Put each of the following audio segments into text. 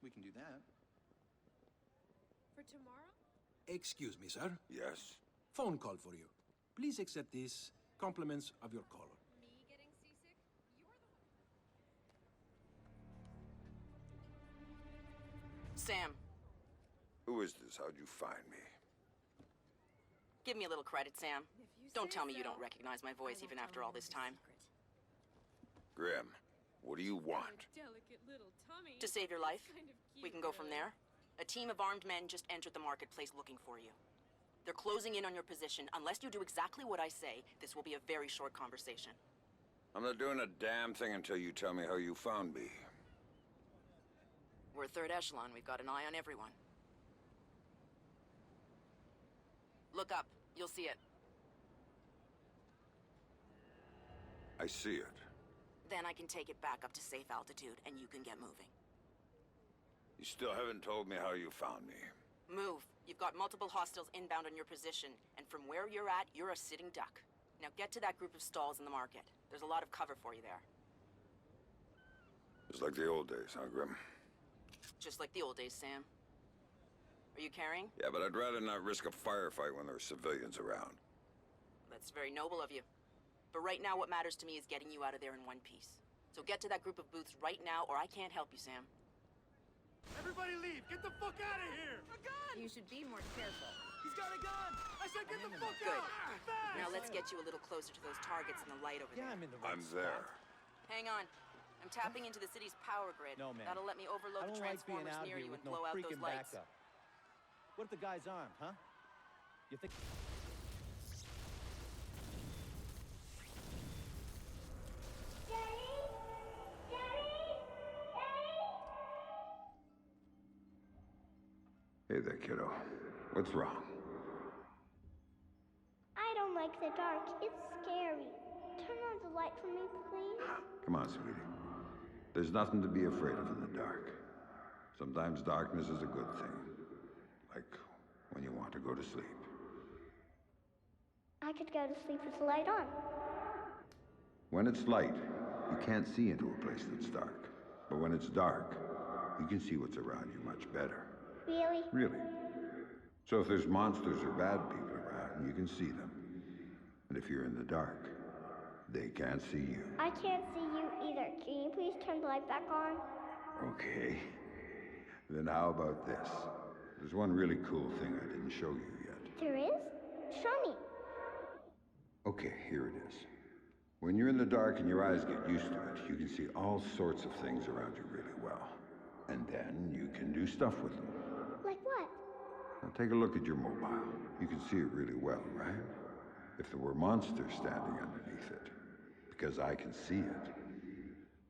We can do that. For tomorrow? Excuse me, sir. Yes? Phone call for you. Please accept this. Compliments of your caller. Me getting seasick? You're the one. Sam, Who is this? How'd you find me? give me a little credit, Sam. If you Don't say tell me you so, don't recognize my I voice will even tell after all you this the time. secret. Grim, what do you want? A delicate little tummy. To save your life, Kind of cute, we can go from really. there. A team of armed men just entered the marketplace looking for you. They're closing in on your position. Unless you do exactly what I say, this will be a very short conversation. I'm not doing a damn thing until you tell me how you found me. We're third echelon. We've got an eye on everyone. Look up. You'll see it. I see it. Then I can take it back up to safe altitude, and you can get moving. You still haven't told me how you found me. Move. You've got multiple hostiles inbound on your position, and from where you're at, you're a sitting duck. Now get to that group of stalls in the market. There's a lot of cover for you there. It's like the old days, huh, Grim? Just like the old days, Sam. Are you carrying? Yeah, but I'd rather not risk a firefight when there are civilians around. That's very noble of you. But right now, what matters to me is getting you out of there in one piece. So get to that group of booths right now, or I can't help you, Sam. Everybody leave! Get the fuck out of here! A gun! You should be more careful. He's got a gun! I said get the fuck Good. out! Fast! Now let's get you a little closer to those targets in the light over there. I'm in the right I'm spot. there. Hang on. I'm tapping into the city's power grid. No, man. That'll let me I overload don't the like being transformers out near here you with and no blow out those freaking lights. backup. What if the guy's armed, huh? You think... Hey there, kiddo. What's wrong? I don't like the dark. It's scary. Turn on the light for me, please. Come on, sweetie. There's nothing to be afraid of in the dark. Sometimes darkness is a good thing. Like when you want to go to sleep. I could go to sleep with the light on. When it's light, you can't see into a place that's dark. But when it's dark, you can see what's around you much better. Really? Really. So if there's monsters or bad people around, you can see them. And if you're in the dark, they can't see you. I can't see you either. Can you please turn the light back on? Okay. Then how about this? There's one really cool thing I didn't show you yet. There is? Show me. Okay, here it is. When you're in the dark and your eyes get used to it, you can see all sorts of things around you really well. And then you can do stuff with them. Like what? Now take a look at your mobile. You can see it really well, right? If there were monsters standing underneath it, because I can see it,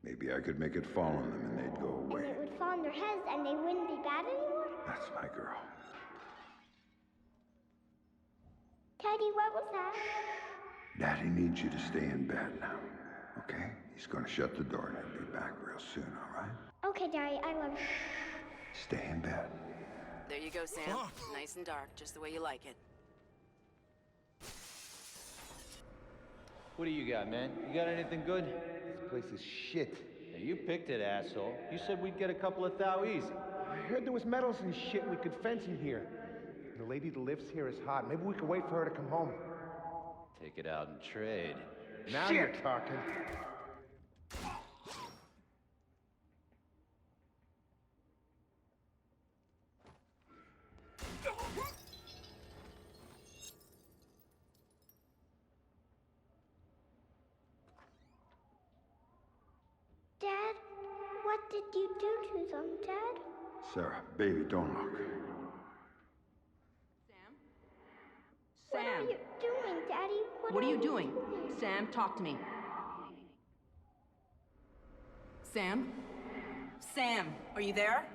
maybe I could make it fall on them and they'd go And away. it would fall on their heads and they wouldn't be bad anymore? That's my girl. Daddy, what was that? Daddy needs you to stay in bed now, okay? He's gonna shut the door and he'll be back real soon, all right? Okay, Daddy, I love you. Stay in bed. There you go, Sam. Nice and dark, just the way you like it. What do you got, man? You got anything good? This place is shit. Yeah, you picked it, asshole. You said we'd get a couple of thou easy. I heard there was metals and shit we could fence in here. The lady that lives here is hot. Maybe we could wait for her to come home. Take it out and trade. Now you're talking. Dad, what did you do to them, Dad? Sarah, baby, don't look. Sam? What are you doing, Daddy? What are you doing? Sam, talk to me. Sam? Sam, are you there?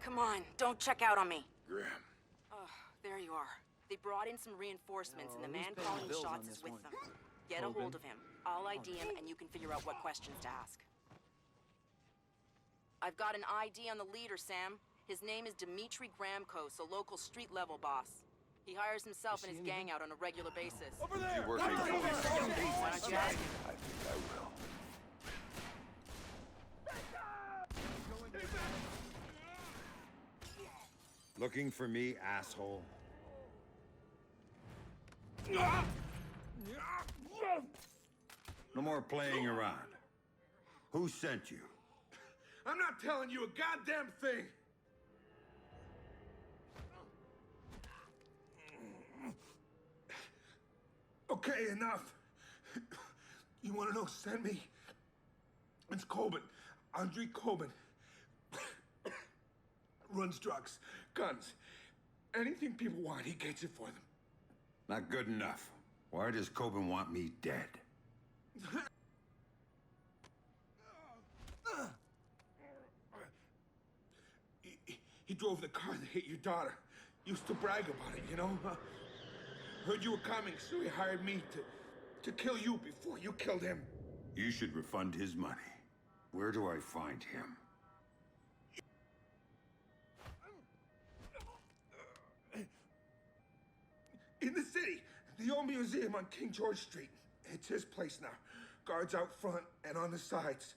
Come on, don't check out on me. Graham. Oh, there you are. They brought in some reinforcements, and the man who's paying calling the the bills on shots this is with one? them. Get a hold of him. I'll ID him, and you can figure out what questions to ask. I've got an ID on the leader, Sam. His name is Dimitri Gramkos, a local street-level boss. He hires himself and his gang out on a regular basis. Over You there! working for me? Why don't you ask him? I think I will. Looking for me, asshole? No more playing around. Who sent you? I'm not telling you a goddamn thing! Okay, enough. You want to know who sent me? It's Coben. Andre Coben. Runs drugs, guns. Anything people want, he gets it for them. Not good enough. Why does Coben want me dead? He drove the car that hit your daughter. Used to brag about it, you know? Heard you were coming, so he hired me to kill you before you killed him. You should refund his money. Where do I find him? In the city, the old museum on King George Street. It's his place now. Guards out front and on the sides.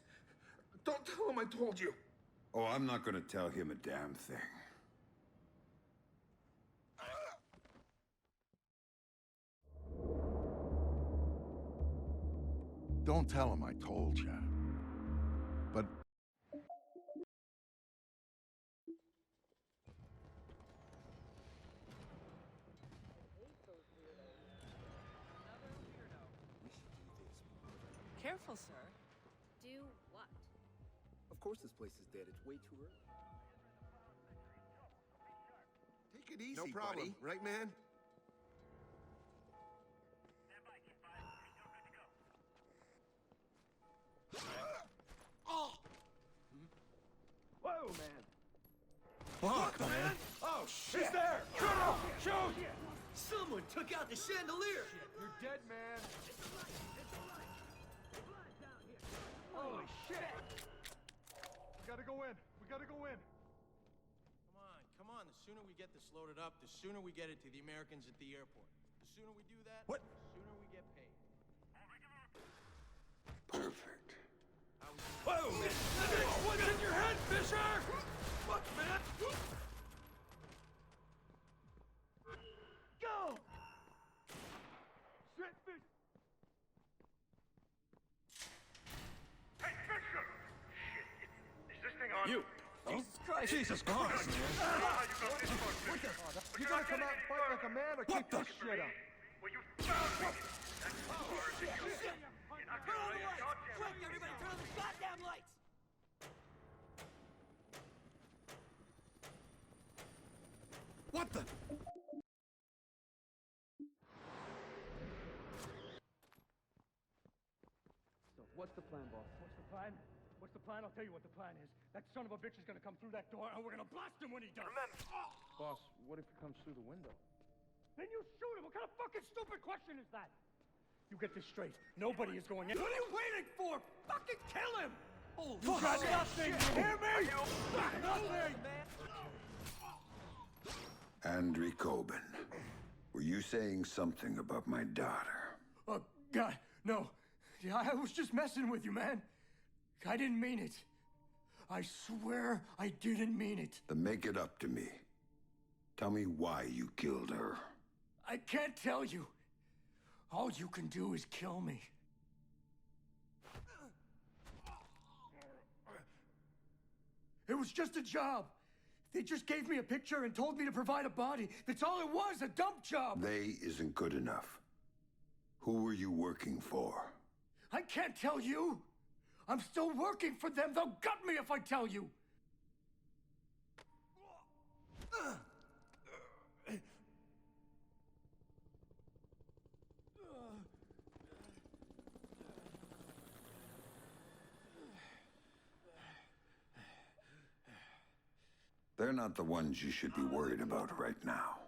Don't tell him I told you. Oh, I'm not gonna tell him a damn thing. Don't tell him I told you. But... Careful, sir. Do what? Of course this place is dead. It's way too early. Take it easy, No problem, right, man? Whoa, man. Fuck, man! Oh, shit! He's there! Shoot him! Shoot! Someone took out the chandelier! You're dead, man. Holy shit! We gotta go in. We gotta go in. Come on. The sooner we get this loaded up, the sooner we get it to the Americans at the airport. The sooner we do that, What? the sooner we get paid. Perfect. Whoa, man! What's in your head, Fisher? What, man? Go! Shit, fish! Hey, Fisher! Shit, is this thing on? You! Jesus Christ! Jesus Christ! You gonna come out and fight like a man or keep this shit up? Well, you found me! That's hard to do. You're not gonna lay a goddamn... Quick, everybody, turn on the goddamn lights! What the... So, what's the plan, boss? What's the plan? What's the plan? I'll tell you what the plan is. That son of a bitch is gonna come through that door, and we're gonna blast him when he does. Remember... Boss, what if he comes through the window? Then you shoot him. What kind of fucking stupid question is that? You get this straight. Nobody is going in. What are you waiting for? Fucking kill him! Oh, you got nothing. You hear me? Nothing. Andre Coben, were you saying something about my daughter? Oh, God, no. Yeah, I was just messing with you, man. I didn't mean it. I swear I didn't mean it. Then make it up to me. Tell me why you killed her. I can't tell you. All you can do is kill me. It was just a job. They just gave me a picture and told me to provide a body. That's all it was, a dump job. They isn't good enough. Who were you working for? I can't tell you. I'm still working for them. They'll gut me if I tell you. They're not the ones you should be worried about right now.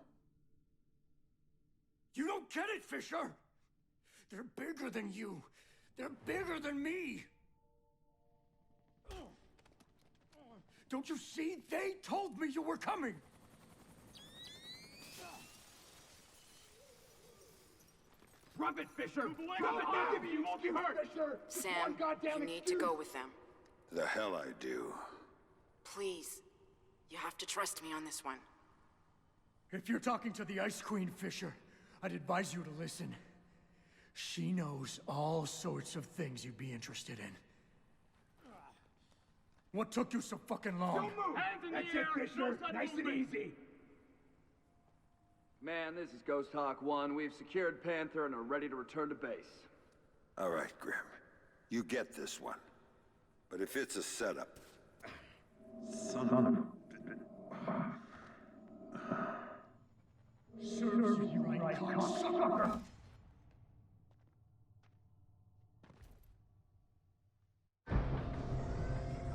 You don't get it, Fisher! They're bigger than you. They're bigger than me. Don't you see? They told me you were coming. Drop it, Fisher! Drop it now! You won't be hurt! Fisher! Sam, you need to go with them. The hell I do. Please. You have to trust me on this one. If you're talking to the Ice Queen, Fisher, I'd advise you to listen. She knows all sorts of things you'd be interested in. What took you so fucking long? Don't move! That's it, Fisher. Nice and easy. Man, this is Ghost Hawk 1. We've secured Panther and are ready to return to base. All right, Grim. You get this one. But if it's a setup... Son of a... Serves you right, cocksucker!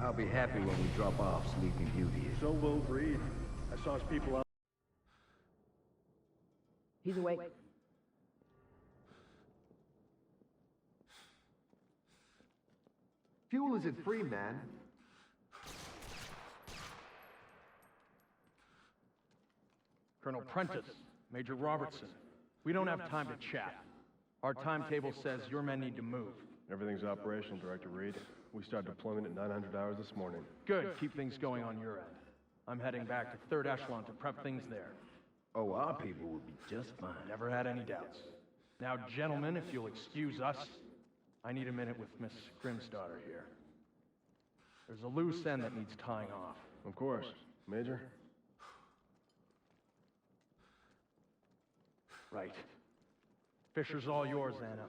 I'll be happy when we drop off Sleeping Beauty. So will Reed. I saw his people out. He's awake. Fuel isn't free, man. Colonel Prentice, Major Robertson. We don't have time to chat. Our timetable says your men need to move. Everything's operational, Director Reed. We start deployment at 900 hours this morning. Good. Keep things going on your end. I'm heading back to 3rd Echelon to prep things there. Oh, our people will be just fine. Never had any doubts. Now, gentlemen, if you'll excuse us, I need a minute with Miss Grimsdaughter here. There's a loose end that needs tying off. Of course. Major? Right. Fisher's all yours, Anna.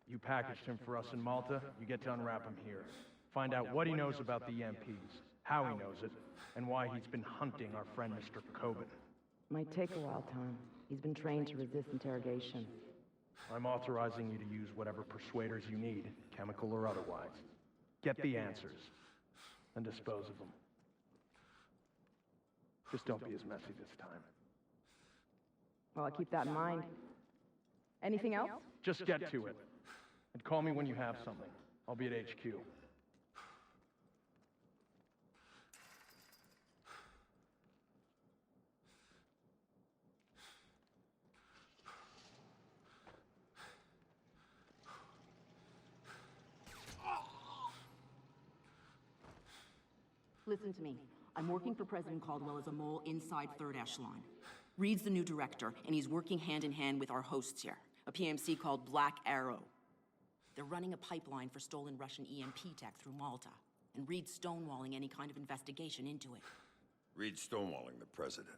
You packaged him for us in Malta, you get to unwrap him here. Find out what he knows about the EMPs, how he knows it, and why he's been hunting our friend Mr. Coben. Might take a while, Tom. He's been trained to resist interrogation. I'm authorizing you to use whatever persuaders you need, chemical or otherwise. Get the answers, and dispose of them. Just don't be as messy this time. Well, I'll keep that in mind. Anything else? Just get to it. And call me when you have something. I'll be at HQ. Listen to me. I'm working for President Caldwell as a mole inside 3rd Echelon. Reed's the new director, and he's working hand in hand with our hosts here, a PMC called Black Arrow. They're running a pipeline for stolen Russian EMP tech through Malta, and Reed's stonewalling any kind of investigation into it. Reed's stonewalling the president.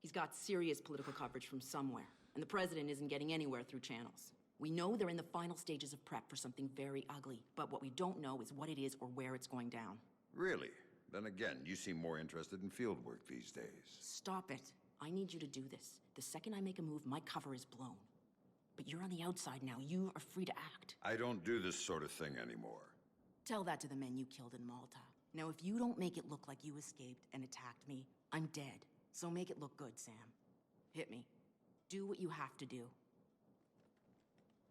He's got serious political coverage from somewhere, and the president isn't getting anywhere through channels. We know they're in the final stages of prep for something very ugly, but what we don't know is what it is or where it's going down. Really? Then again, you seem more interested in field work these days. Stop it. I need you to do this. The second I make a move, my cover is blown. But you're on the outside now. You are free to act. I don't do this sort of thing anymore. Tell that to the men you killed in Malta. Now, if you don't make it look like you escaped and attacked me, I'm dead. So make it look good, Sam. Hit me. Do what you have to do.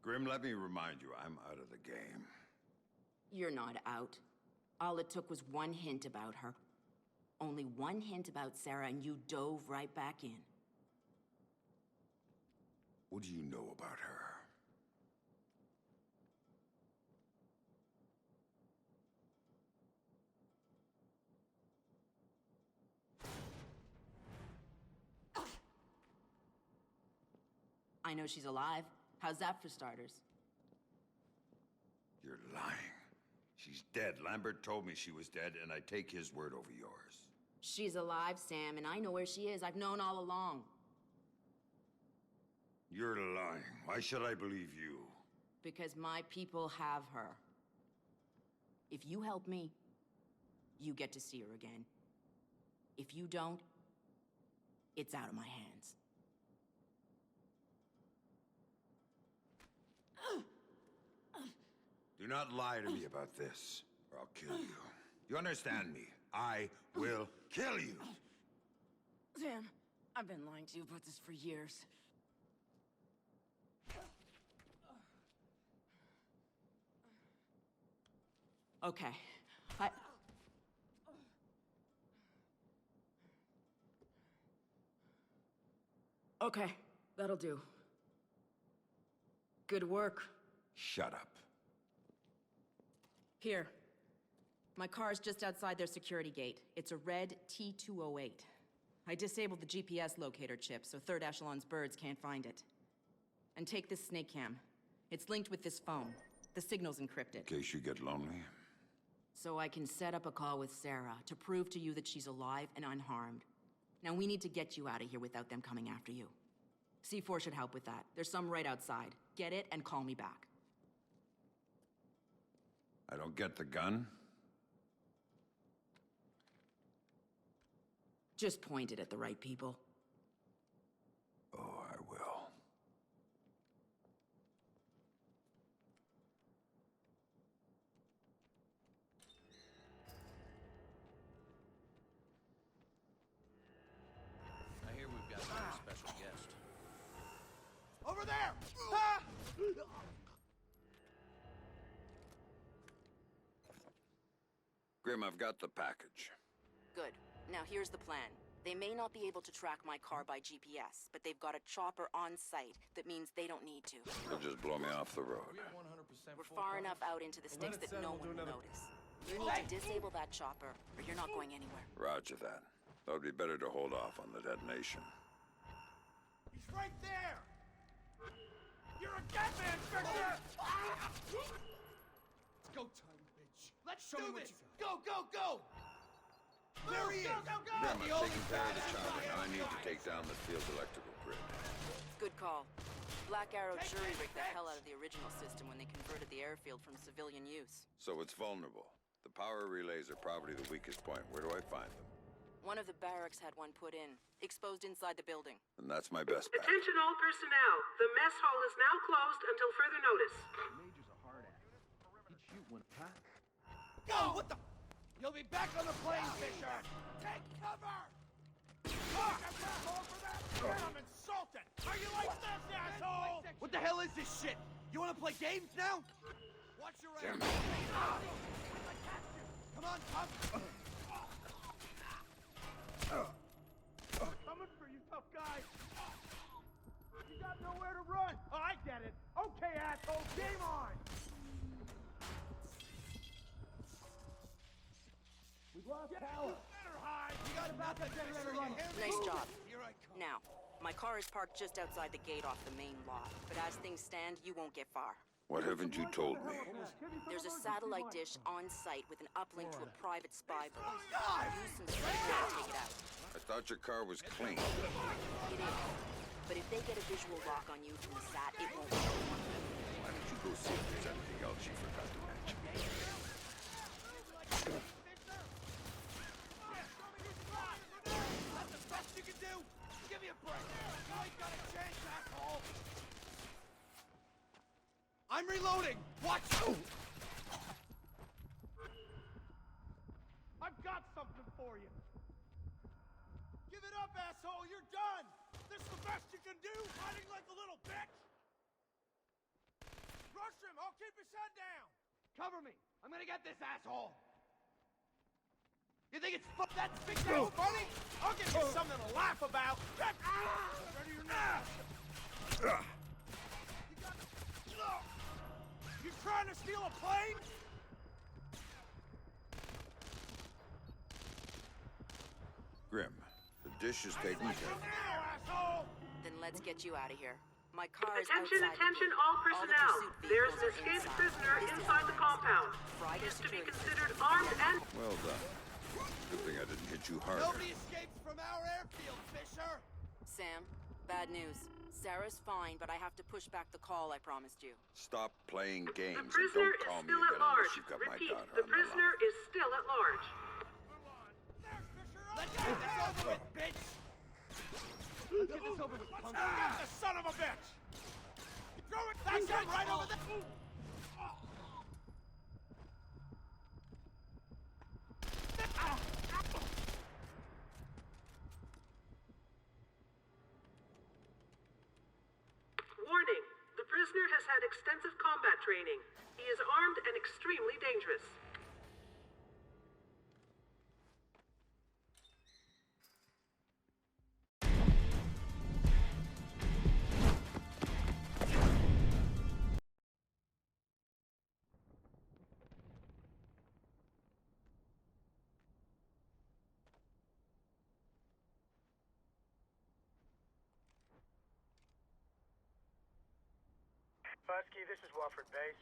Grim, let me remind you, I'm out of the game. You're not out. All it took was one hint about her. Only one hint about Sarah, and you dove right back in. What do you know about her? I know she's alive. How's that for starters? You're lying. She's dead. Lambert told me she was dead, and I take his word over yours. She's alive, Sam, and I know where she is. I've known all along. You're lying. Why should I believe you? Because my people have her. If you help me, you get to see her again. If you don't, it's out of my hands. Do not lie to me about this, or I'll kill you. You understand me? I will kill you! Sam, I've been lying to you about this for years. Okay, Okay, that'll do. Good work. Shut up. Here. My car's just outside their security gate. It's a red T208. I disabled the GPS locator chip so Third Echelon's birds can't find it. And take this snake cam. It's linked with this phone. The signal's encrypted. In case you get lonely. So I can set up a call with Sarah to prove to you that she's alive and unharmed. Now we need to get you out of here without them coming after you. C4 should help with that. There's some right outside. Get it and call me back. I don't get the gun? Just point it at the right people. Oh, I will. I hear we've got a very special guest. Over there! Ah! Grim, I've got the package. Good. Now here's the plan. They may not be able to track my car by GPS, but they've got a chopper on site. That means they don't need to. They'll just blow me off the road. We're far enough out into the sticks that no one will notice. You need to disable that chopper, or you're not going anywhere. Roger that. That would be better to hold off on the detonation. He's right there! You're a dead man, Splinter! It's go time, bitch. Let's show me this! Go, go, go! There he is! Go, go, Grim, I'm taking care of the chopper. Now I need to take down the field electrical grid. Good call. Black Arrow jury-rigged the hell out of the original system when they converted the airfield from civilian use. So it's vulnerable. The power relays are probably the weakest point. Where do I find them? One of the barracks had one put in, exposed inside the building. And that's my best bet. Attention all personnel. The mess hall is now closed until further notice. Major's a hard ass. He'd shoot one, huh? Go! What the? You'll be back on the plane, Fisher! Take cover! Fuck! I'm insulted! Are you like this, asshole? What the hell is this shit? You wanna play games now? Watch your ass! Come on, come! Coming for you, tough guy! You got nowhere to run! Oh, I get it! Okay, asshole, game on! We've lost power! You got about that generator running! Nice job. Now, my car is parked just outside the gate off the main lot, but as things stand, you won't get far. What haven't you told me? There's a satellite dish on site with an uplink to a private spy booth. Use some Splinter to take it out. I thought your car was clean. It is. But if they get a visual lock on you from the sat, it won't work. Why don't you go see if there's anything else you forgot to mention? That's the best you can do! Give me a break! You ain't got a chance, asshole! I'm reloading! Watch! I've got something for you! Give it up, asshole! You're done! This is the best you can do, hiding like a little bitch! Rush him! I'll keep his head down! Cover me! I'm gonna get this asshole! You think it's that's big deal, buddy? I'll give you something to laugh about! Ready or not? You trying to steal a plane? Grim, the dish is taken care of. Then let's get you out of here. My car is Attention, outside attention the gate. all personnel. There's an escaped inside. prisoner inside the compound. He is to be considered armed and... Well done. Good thing I didn't hit you harder. Nobody escapes from our airfield, Fisher! Sam, bad news. Sarah's fine, but I have to push back the call I promised you. Stop playing games and The prisoner don't call is me still at again unless large. you've got my Repeat, daughter the on the prisoner line. is still at large. Let's get this over with, bitch! Let's get this over with, punk. The son of a bitch! Throw it! That's it, right over there! Warning, the prisoner has had extensive combat training. He is armed and extremely dangerous. Husky, this is Wofford Base.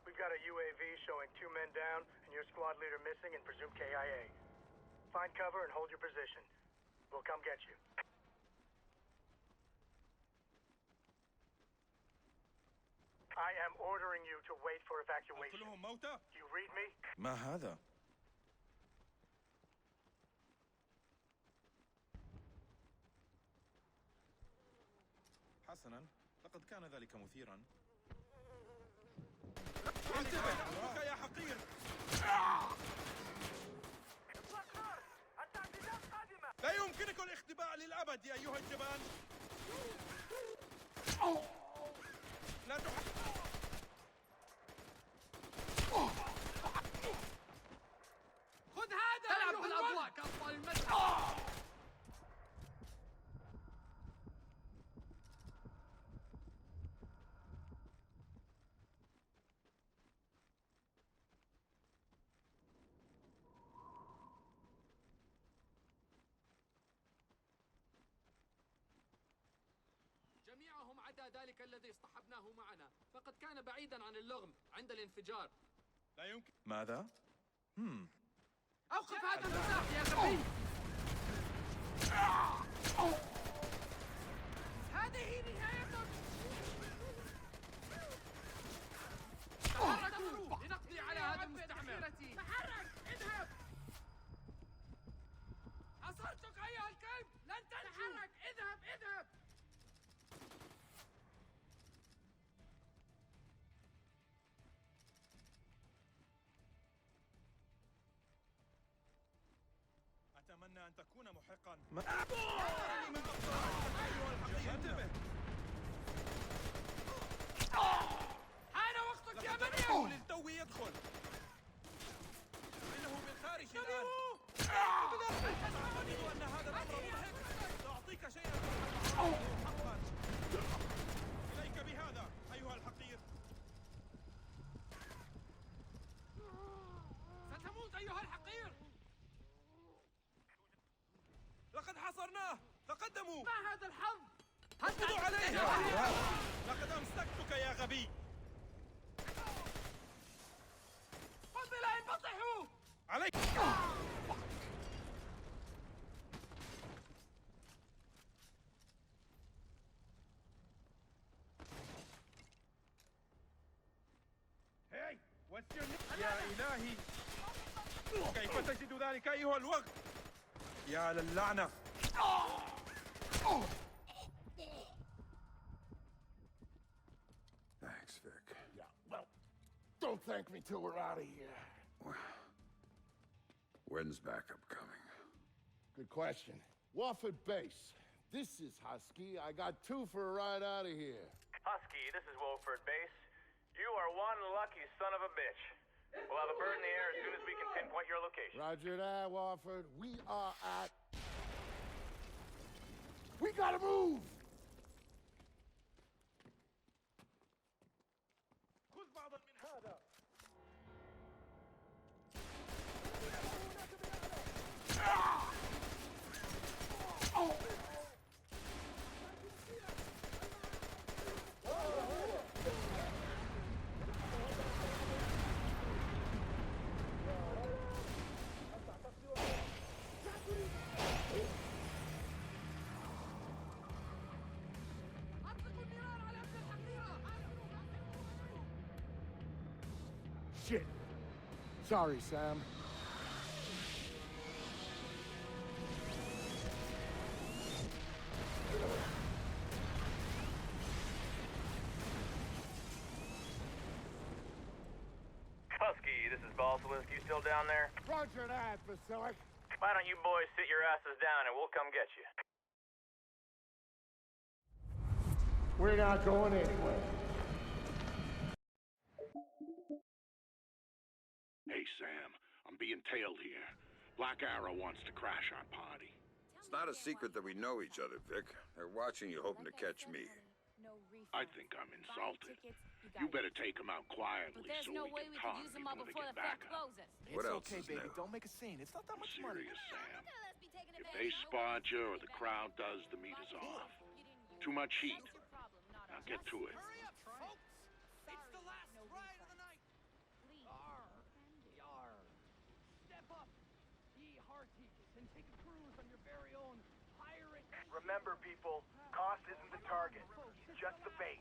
We've got a UAV showing 2 men down and your squad leader missing and presumed KIA. Find cover and hold your position. We'll come get you. I am ordering you to wait for evacuation. كلهم موتى؟ You read me? ما هذا؟ حسنا، لقد كان ذلك مثيرا. انتبه أمرك يا حقير! لا يمكنكم الاختباء للأبد يا أيها الجبان! لا خذ هذا تلعب بالأضواء كأطفال المسرح. جميعهم عدا ذلك الذي اصطحبناه معنا، فقد كان بعيدا عن اللغم عند الانفجار. لا يمكن. ماذا؟ أوقف هذا المساح يا غبي! هذه نهايتك! تحركوا لنقضي على هذا المستعمر! تحرك! اذهب! حصلتك أيها الكلب! لن تنجو! تحرك! اذهب! اذهب! أتمنى أن تكون محقا. انتبه! حان وقتك يا بني! للتو يدخل. إنه بالخارج الآن. أعتقد أن هذا الأمر مرهق. سأعطيك شيئا حقا. إليك بهذا أيها الحقير. ستموت أيها الحقير! لقد حصرناه. تقدموا. ما هذا الحظ؟ هددوا عليه. لقد أمسكتك يا غبي. فضل انبطحوا عليك. هاي يا إلهي، كيف تجد ذلك أيها الوقت؟ يا للعنة. Thanks, Vic. Yeah, well, don't thank me till we're out of here. When's backup coming? Good question. Wofford Base. This is Husky. I got 2 for a ride out of here. Husky, this is Wofford Base. You are one lucky son of a bitch. We'll have a bird in the air as soon as we can pinpoint your location. Roger that, Wofford. We are at... We gotta move! خذ بعضا من هذا. Shit. Sorry, Sam. Husky, this is Balsalisk. You still down there? Roger that, Vasilic. Why don't you boys sit your asses down and we'll come get you? We're not going anywhere. Hey, Sam. I'm being tailed here. Black Arrow wants to crash our party. It's not a secret that we know each other, Vic. They're watching you, hoping to catch me. I think I'm insulted. You better take him out quietly so we can talk before they get back up. What else okay, is baby. new? Don't make a scene. It's not that much money. Serious, Sam. If they spot you or the crowd does, the meat is off. Too much heat. Now get to it. and take a cruise on your very own pirate. Remember, people, Cost isn't the target. He's just the bait.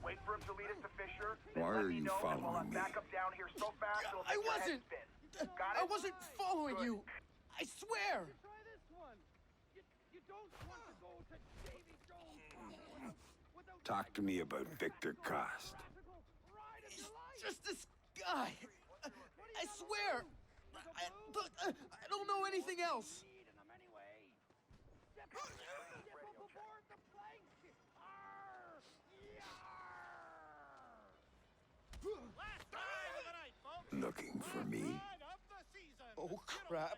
Wait for him to lead us to Fisher. Why are you following me? Back up down here so fast it'll make your head spin. Got it? I wasn't following you. I swear. Try this one. You don't want to go to Davy Jones without Talk to me about Victor Cost. He's just this guy. I swear. Look, I don't know anything else. Looking for me? Oh, crap.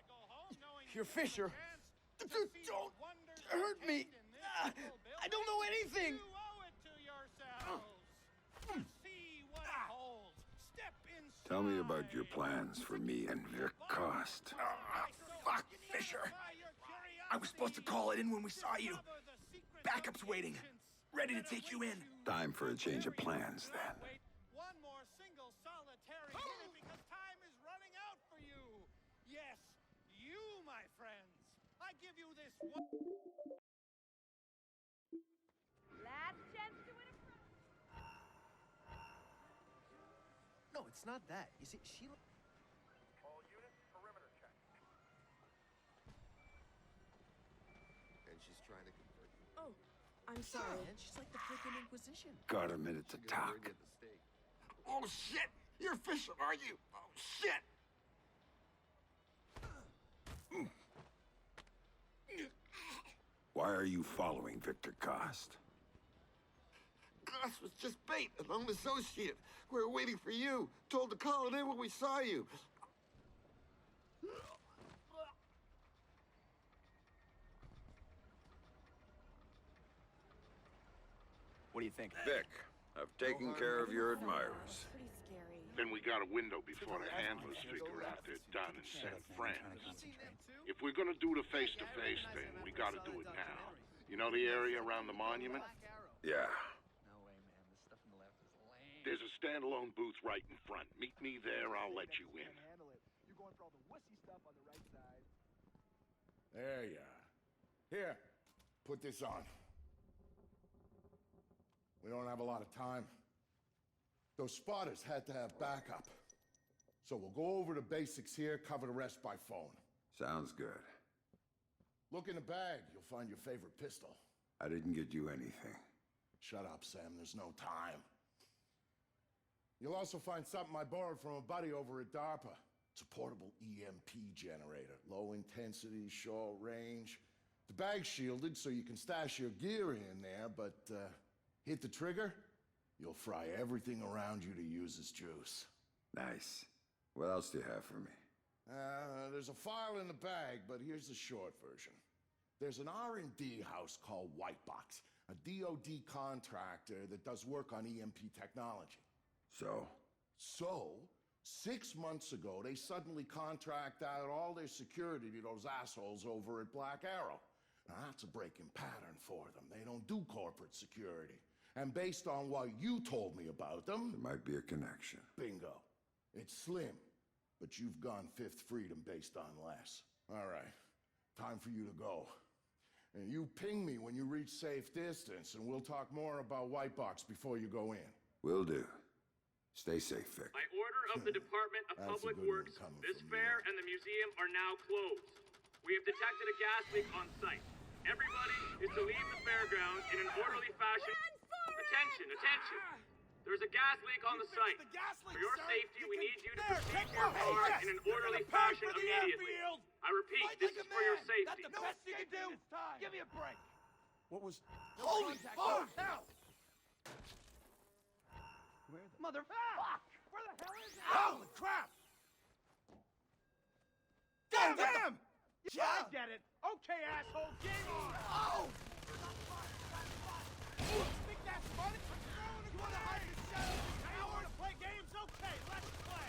You're Fisher. Don't hurt me. I don't know anything. Tell me about your plans for me and Vic Cost. Fuck, Fisher. I was supposed to call it in when we saw you. Backup's waiting. Ready to take you in. Time for a change of plans, then. One more single solitary minute because time is running out for you. Yes, you, my friends. I give you this one. Last chance to win a prize. No, it's not that. You see, she... All units, perimeter check. And she's trying to convert you. Oh, I'm sorry. Man, she's like the freaking Inquisition. Got a minute to talk. Oh, shit! You're Fisher, are you? Oh, shit! Why are you following Victor Cost? Cost was just bait, a lone associate. We were waiting for you. Told to call it in when we saw you. What do you think? Vic, I've taken care of your admirers. Pretty scary. Then we got a window before the handlers figure out they're done and send friends. If we're gonna do the face-to-face thing, we gotta do it now. You know the area around the monument? Yeah. No way, man. This stuff on the left is lame. There's a standalone booth right in front. Meet me there, I'll let you in. Handle it. You're going for all the wussy stuff on the right side. There you are. Here, put this on. We don't have a lot of time. Those spotters had to have backup. So we'll go over the basics here, cover the rest by phone. Sounds good. Look in the bag, you'll find your favorite pistol. I didn't get you anything. Shut up, Sam, there's no time. You'll also find something I borrowed from a buddy over at DARPA. It's a portable EMP generator. Low intensity, short range. The bag's shielded so you can stash your gear in there, but hit the trigger, you'll fry everything around you to use as juice. Nice. What else do you have for me? There's a file in the bag, but here's the short version. There's an R&D house called Whitebox, a DoD contractor that does work on EMP technology. So? So, 6 months ago, they suddenly contract out all their security to those assholes over at Black Arrow. Now, that's a breaking pattern for them. They don't do corporate security. And based on what you told me about them... There might be a connection. Bingo. It's slim, but you've gone Fifth Freedom based on less. All right, time for you to go. And you ping me when you reach safe distance, and we'll talk more about Whitebox before you go in. Will do. Stay safe, Vic. By order of the Department of Public Works, this fair and the museum are now closed. We have detected a gas leak on site. Everybody is to leave the fairgrounds in an orderly fashion. Attention, attention! There's a gas leak on the site. For your safety, we need you to proceed to your cars in an orderly fashion immediately. I repeat, this is for your safety. That's the best you can do! Give me a break! What was... Holy fuck! Where the... Motherfuck! Where the hell is it? Holy crap! Damn! Yeah, I get it. Okay, asshole, game on! Oh! Think that's funny? You wanna hide in the shadows? You wanna play games? Okay, let's play!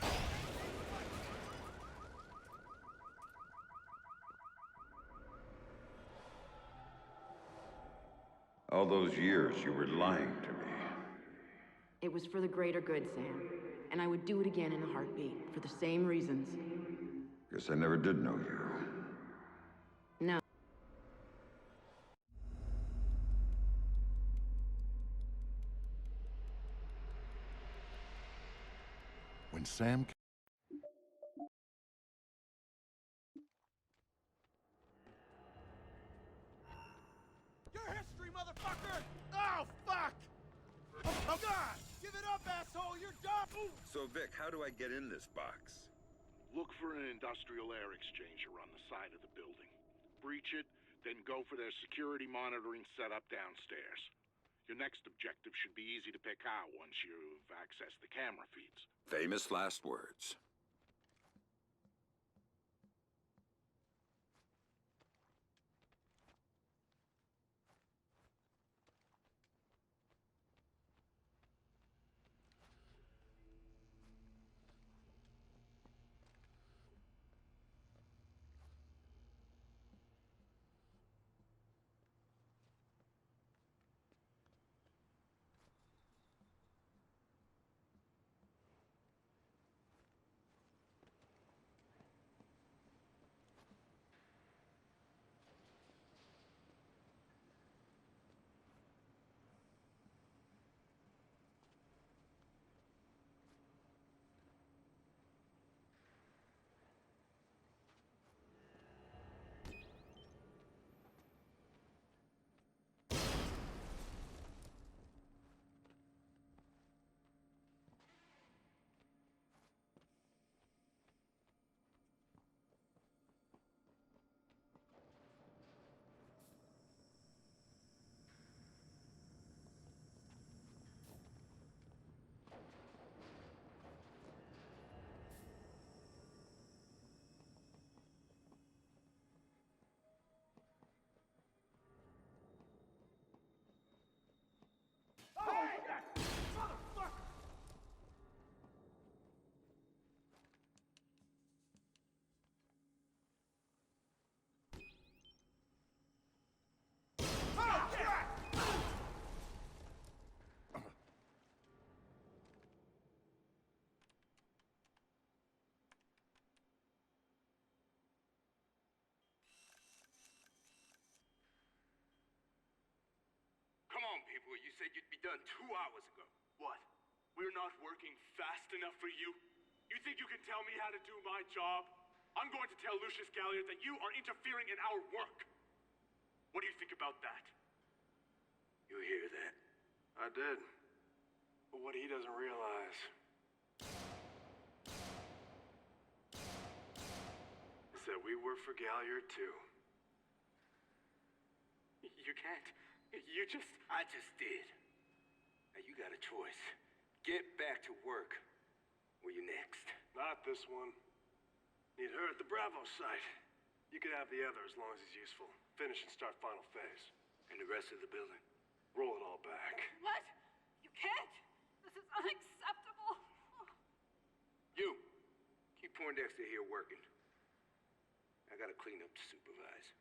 All those years you were lying to me. It was for the greater good, Sam. And I would do it again in a heartbeat, for the same reasons. Guess I never did know you. Sam... Your history, motherfucker! Oh, fuck! Oh, God! Give it up, asshole! You're done! So, Vic, how do I get in this box? Look for an industrial air exchanger on the side of the building. Breach it, then go for their security monitoring setup downstairs. Your next objective should be easy to pick out once you've accessed the camera feeds. Famous last words. Come on, people. You said you'd be done 2 hours ago. What? We're not working fast enough for you? You think you can tell me how to do my job? I'm going to tell Lucius Galliard that you are interfering in our work. What do you think about that? You hear that? I did. But what he doesn't realize is that we work for Galliard too. You can't. You just... I just did. Now you got a choice. Get back to work. Or you next. Not this one. Need her at the Bravo site. You could have the other as long as he's useful. Finish and start final phase. And the rest of the building? Roll it all back. What? You can't! This is unacceptable! You! Keep Poindexter here working. I gotta clean up to supervise.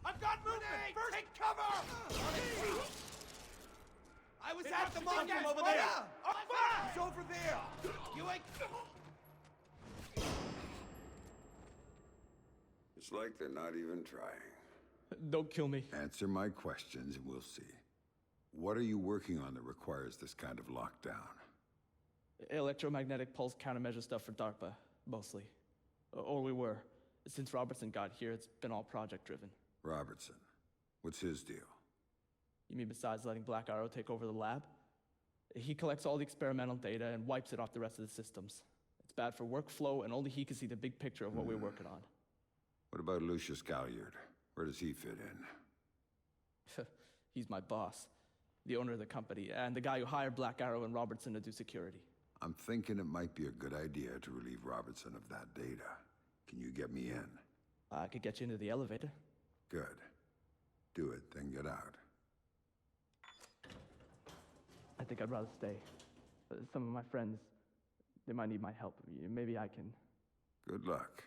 I've got movement! First, take cover! I was at the monument over there! Oh, fuck! It's over there! You ain't... It's like they're not even trying. Don't kill me. Answer my questions and we'll see. What are you working on that requires this kind of lockdown? Electromagnetic pulse countermeasure stuff for DARPA, mostly. Or we were. Since Robertson got here, it's been all project-driven. Robertson. What's his deal? You mean besides letting Black Arrow take over the lab? He collects all the experimental data and wipes it off the rest of the systems. It's bad for workflow, and only he can see the big picture of what we're working on. What about Lucius Galliard? Where does he fit in? He's my boss, the owner of the company, and the guy who hired Black Arrow and Robertson to do security. I'm thinking it might be a good idea to relieve Robertson of that data. Can you get me in? I could get you into the elevator. Good. Do it, then get out. I think I'd rather stay. Some of my friends, they might need my help. Maybe I can... Good luck.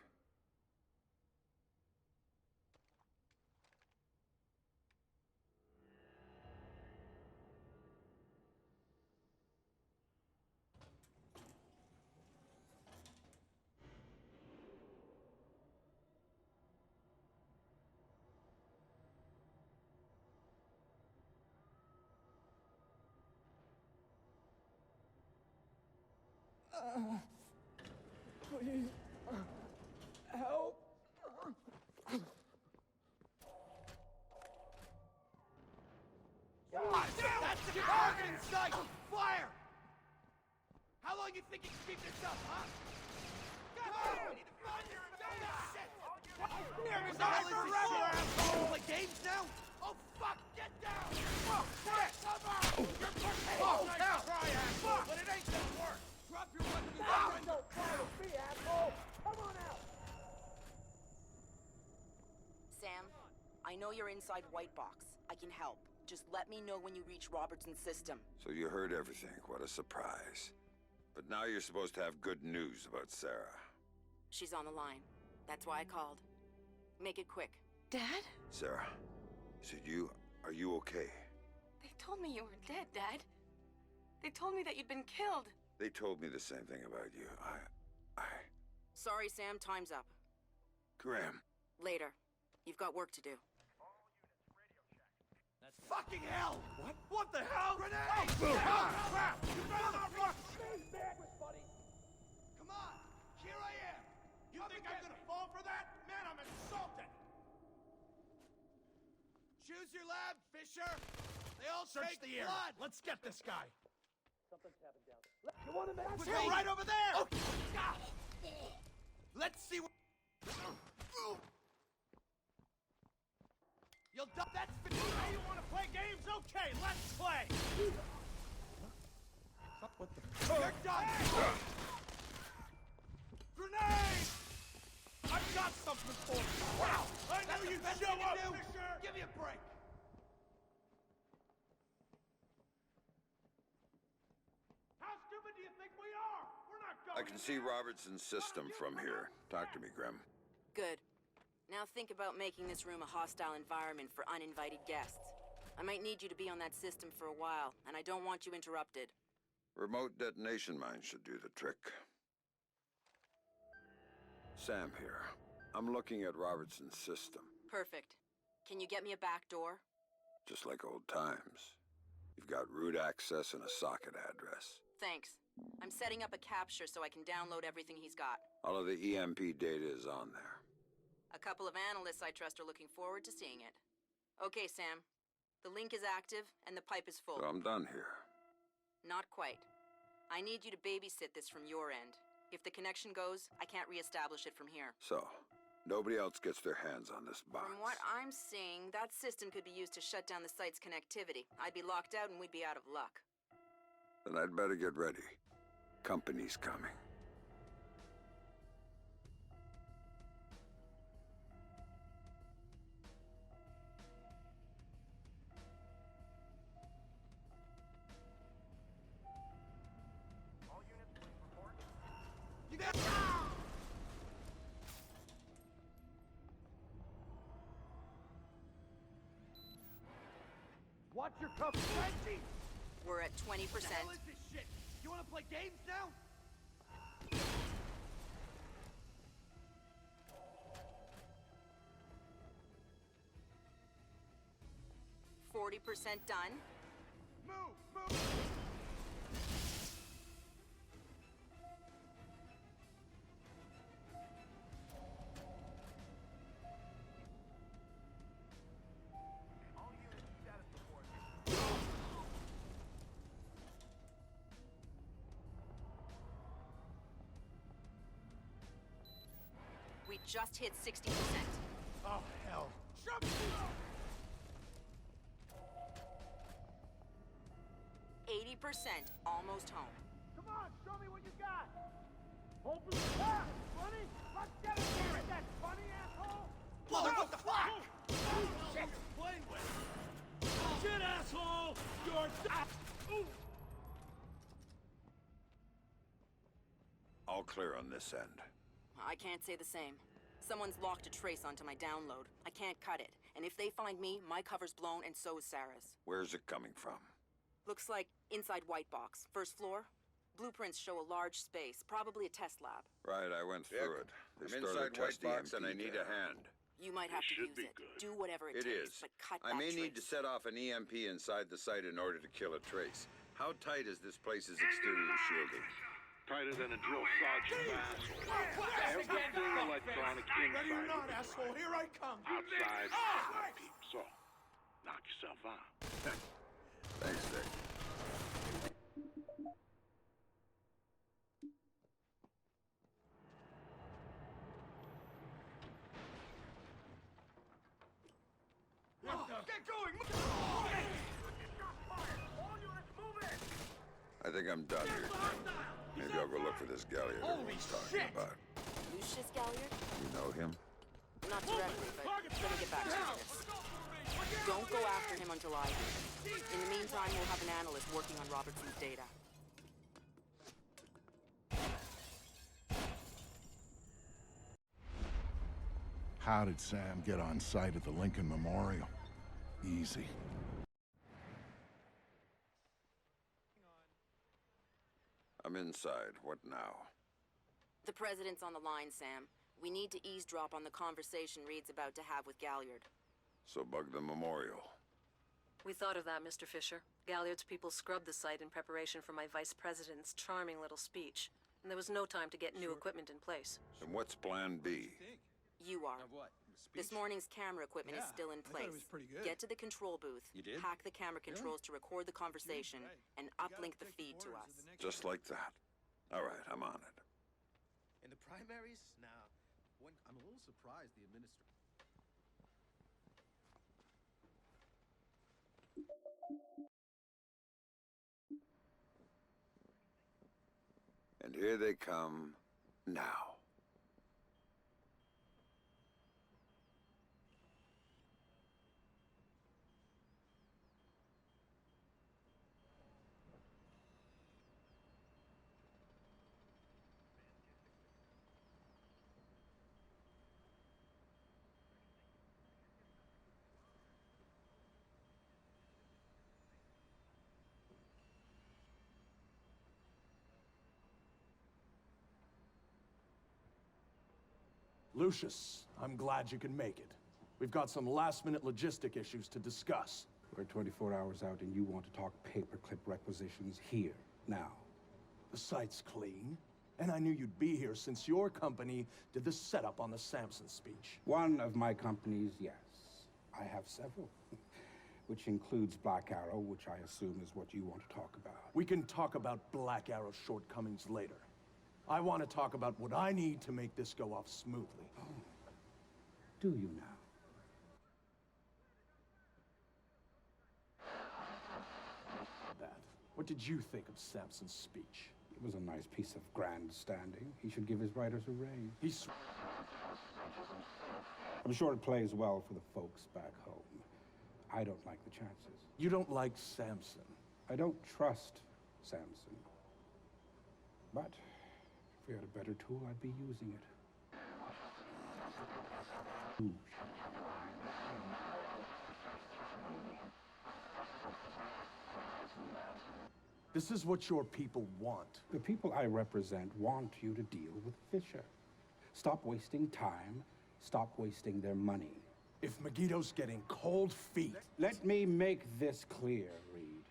Please. Help. That's the target in sight! Fire! How long you think you can keep this up, huh? Come on! We need to find your shit! There's a forever, asshole! Play games now? Oh, fuck! Get down! Oh, shit! Cover! You're pushing! Oh, hell! Try, asshole! But it ain't gonna work! Drop your weapon and surrender! Don't try to be, asshole! Come on out! Sam, I know you're inside White Box. I can help. Just let me know when you reach Robertson's system. So you heard everything. What a surprise. But now you're supposed to have good news about Sarah. She's on the line. That's why I called. Make it quick. Dad? Sarah, is it you? Are you okay? They told me you were dead, Dad. They told me that you'd been killed. They told me the same thing about you. Sorry, Sam. Time's up. Graham. Later. You've got work to do. Fucking hell! What the hell? Grenade! Oh, Crap! You better not rush! Buddy. Come on! Here I am! You think I'm gonna fall for that? Man, I'm insulted! Choose your lab, Fisher! They all Search take the area. blood! Let's get this guy. Something's happened down there. You want him back? We're right over there! Oh. Let's see what... You'll die. That's how you want to play games? Okay, let's play. What the? You're done. Grenade! I've got something for you. Wow! I knew you'd show up, Fisher. Give me a break. How stupid do you think we are? We're not going. I can see Robertson's system from here. Talk to me, Grim. Good. Now think about making this room a hostile environment for uninvited guests. I might need you to be on that system for a while, and I don't want you interrupted. Remote detonation mines should do the trick. Sam here. I'm looking at Robertson's system. Perfect. Can you get me a back door? Just like old times. You've got root access and a socket address. Thanks. I'm setting up a capture so I can download everything he's got. All of the EMP data is on there. A couple of analysts I trust are looking forward to seeing it. Okay, Sam. The link is active, and the pipe is full. So I'm done here. Not quite. I need you to babysit this from your end. If the connection goes, I can't reestablish it from here. So, nobody else gets their hands on this box. From what I'm seeing, that system could be used to shut down the site's connectivity. I'd be locked out and we'd be out of luck. Then I'd better get ready. Company's coming. You got... Watch your cup, Reggie! We're at 20%. What the hell is this shit? You wanna play games now? 40% done. Move! We just hit 60%. Oh, hell. Jump! 80%, almost home. Come on, show me what you got! Open the door! Funny? Let's get it here! Is that funny, asshole? Mother, what the fuck? Shit! Play with! Shit, asshole! You're... Ooh! All clear on this end. I can't say the same. Someone's locked a trace onto my download. I can't cut it. And if they find me, my cover's blown and so is Sarah's. Where's it coming from? Looks like inside White Box, first floor. Blueprints show a large space, probably a test lab. Right, I went through it. They I'm started inside White testing Box EMP and I need a data. hand. You might have to should use be it. good. Do whatever it It takes, is. but cut I that may trace. need to set off an EMP inside the site in order to kill a trace. How tight is this place's exterior shielding? Tighter than a drill sergeant's asshole. Everything electronic inside. Ready or not, asshole, here I come. Outside, peep. So, knock yourself out. Thanks, Dick. Get going! I think I'm done here. Maybe I'll go look for this Galliard everyone's talking about. Lucius Galliard? You know him? Not directly, but let me get back to this. Don't go after him until I do. In the meantime, we'll have an analyst working on Robertson's data. How did Sam get on site at the Lincoln Memorial? Easy. I'm inside. What now? The president's on the line, Sam. We need to eavesdrop on the conversation Reed's about to have with Galliard. So bug the memorial. We thought of that, Mr. Fisher. Galliard's people scrubbed the site in preparation for my vice president's charming little speech. And there was no time to get new equipment in place. And what's plan B? You are. This morning's camera equipment is still in place. It was pretty good. Get to the control booth, You did? hack the camera controls to record the conversation, and uplink the feed to us. Just like that. All right, I'm on it. In the primaries? Now, I'm a little surprised the administrator. And here they come now. Lucius, I'm glad you can make it. We've got some last-minute logistic issues to discuss. We're 24 hours out and you want to talk paperclip requisitions here, now. The site's clean, and I knew you'd be here since your company did the setup on the Samson speech. One of my companies, yes. I have several. Which includes Black Arrow, which I assume is what you want to talk about. We can talk about Black Arrow's shortcomings later. I want to talk about what I need to make this go off smoothly. Oh. Do you now? That. What did you think of Samson's speech? It was a nice piece of grandstanding. He should give his writers a raise. I'm sure it plays well for the folks back home. I don't like the chances. You don't like Samson? I don't trust Samson. But if we had a better tool, I'd be using it. This is what your people want. The people I represent want you to deal with Fisher. Stop wasting time. Stop wasting their money. If Megiddo's getting cold feet... Let me make this clear, Reed.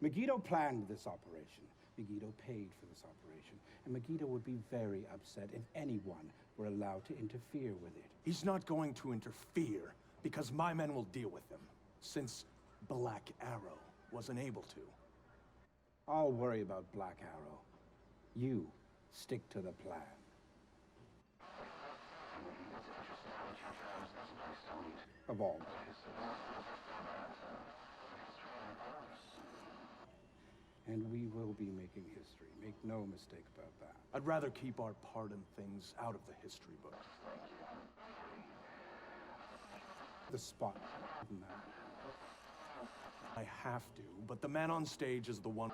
Megiddo planned this operation. Megiddo paid for this operation. And Megiddo would be very upset if anyone were allowed to interfere with it. He's not going to interfere because my men will deal with him, since Black Arrow wasn't able to. I'll worry about Black Arrow. You stick to the plan. Of all. And we will be making history. Make no mistake about that. I'd rather keep our part in things out of the history books. The spot. I have to, but the man on stage is the one...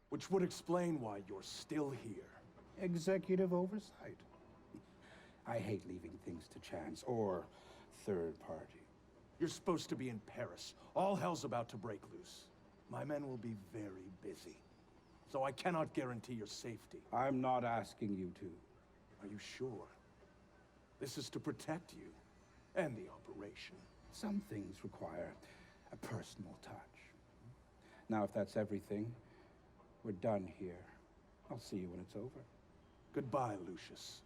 Which would explain why you're still here. Executive oversight. I hate leaving things to chance or third party. You're supposed to be in Paris. All hell's about to break loose. My men will be very busy, so I cannot guarantee your safety. I'm not asking you to. Are you sure? This is to protect you and the operation. Some things require a personal touch. Now, if that's everything, we're done here. I'll see you when it's over. Goodbye, Lucius.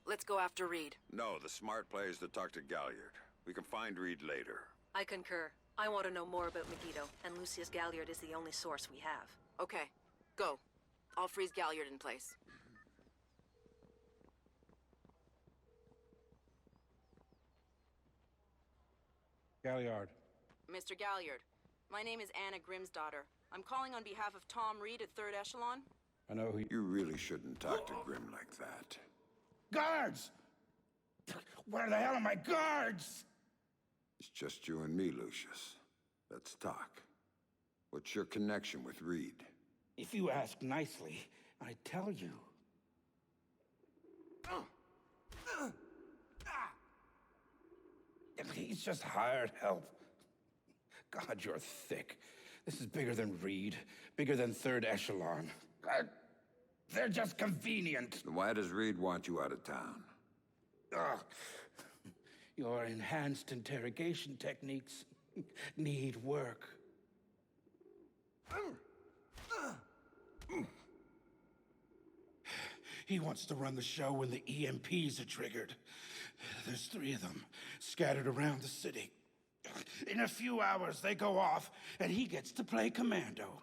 Let's go after Reed. No, the smart play is to talk to Galliard. We can find Reed later. I concur. I want to know more about Megiddo, and Lucius Galliard is the only source we have. Okay, go. I'll freeze Galliard in place. Galliard. Mr. Galliard, my name is Anna Grimm's daughter. I'm calling on behalf of Tom Reed at 3rd Echelon. I know who You really shouldn't talk to Grimm like that. Guards! Where the hell are my guards? It's just you and me, Lucius. Let's talk. What's your connection with Reed? If you ask nicely, I tell you. He's just hired help. God, you're thick. This is bigger than Reed, bigger than 3rd Echelon. They're just convenient. Why does Reed want you out of town? Your enhanced interrogation techniques need work. He wants to run the show when the EMPs are triggered. There's 3 of them scattered around the city. In a few hours, they go off, and he gets to play commando.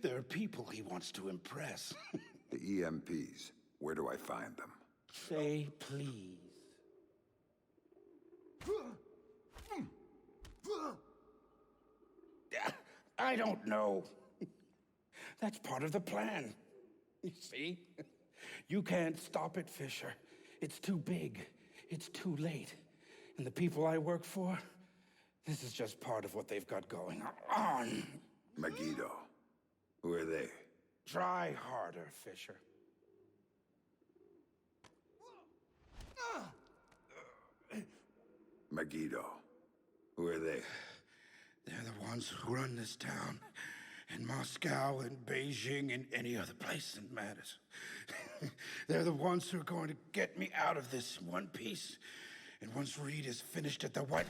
There are people he wants to impress. The EMPs. Where do I find them? Say please. I don't know. That's part of the plan. You see? You can't stop it, Fisher. It's too big. It's too late. And the people I work for, this is just part of what they've got going on. Megiddo. Who are they? Try harder, Fisher. Megiddo. Who are they? They're the ones who run this town. In Moscow and Beijing and any other place that matters. They're the ones who are going to get me out of this in one piece. And once Reed is finished at the White...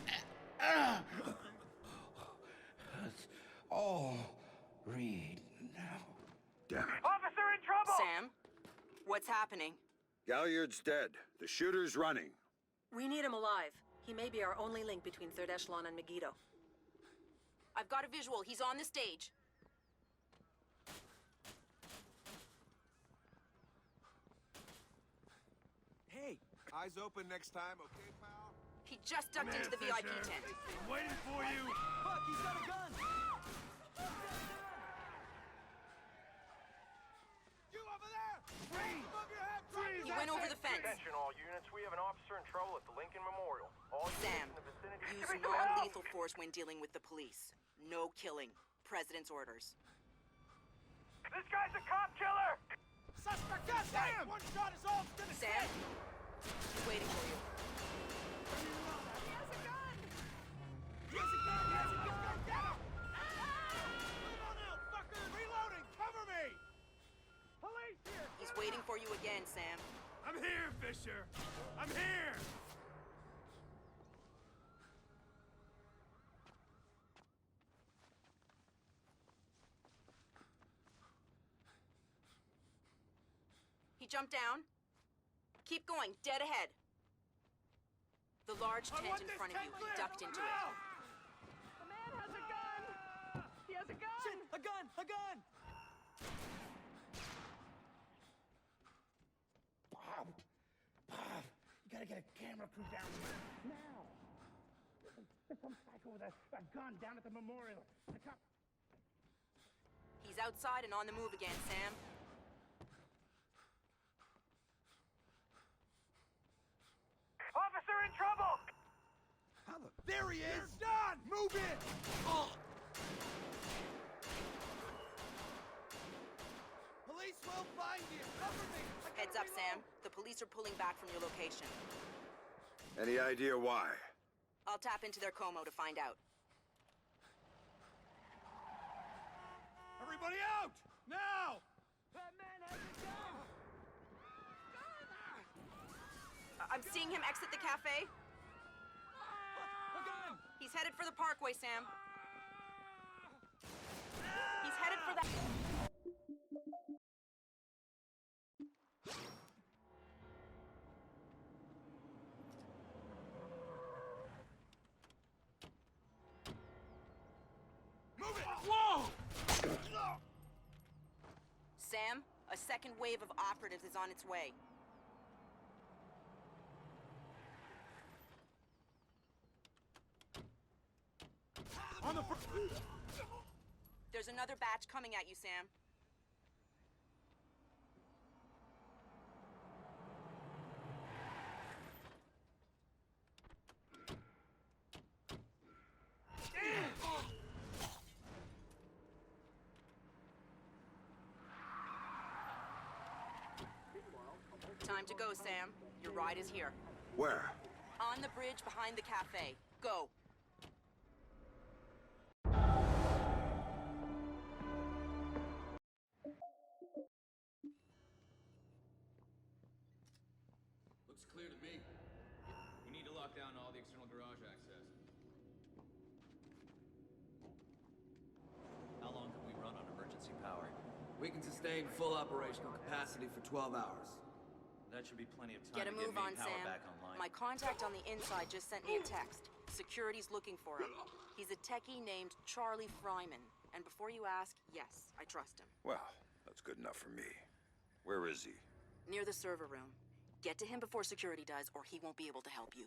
It's all Reed now. Damn it. Officer in trouble! Sam, what's happening? Galliard's dead. The shooter's running. We need him alive. He may be our only link between 3rd Echelon and Megiddo. I've got a visual. He's on the stage. Hey, eyes open next time, okay, pal? He just ducked into the VIP tent. I'm waiting for you! Fuck, he's got a gun! You over there! Freeze! Above your head! Freeze! He went over the fence. Attention all units, we have an officer in trouble at the Lincoln Memorial. All Sam, units in the vicinity... use non-lethal force when dealing with the police. No killing. President's orders. This guy's a cop killer! Suspect got Sam! One shot is all it's gonna Sam, he's waiting for you. He has a gun! He has a gun! He has a gun! Get him! Move on out, fucker! Reloading! Cover me! Police here! He's waiting for you again, Sam. I'm here, Fisher! I'm here! He jumped down. Keep going, dead ahead. The large tent in front of you, he ducked into it. The man has a gun! He has a gun! Shit! A gun! A gun! Bob! Bob! You gotta get a camera crew down here. Now! There's some psycho with a gun down at the memorial. The cop... He's outside and on the move again, Sam. Officer in trouble! How the... There he is! You're done! Move in! Oh. Police will find you! Cover me! Heads up, Sam. The police are pulling back from your location. Any idea why? I'll tap into their Como to find out. Everybody out! Now! That man has a gun! I'm seeing him exit the cafe. He's headed for the parkway, Sam. He's headed for that... Move it! Whoa! Sam, a second wave of operatives is on its way. On the There's another batch coming at you, Sam. Time to go, Sam. Your ride is here. Where? On the bridge behind the cafe. Go. Looks clear to me. We need to lock down all the external garage access. How long can we run on emergency power? We can sustain full operational capacity for 12 hours. That should be plenty of time Get a to get move main on, power Sam. back online. My contact on the inside just sent me a text. Security's looking for him. He's a techie named Charlie Fryman. And before you ask, yes, I trust him. Well, that's good enough for me. Where is he? Near the server room. Get to him before security does, or he won't be able to help you.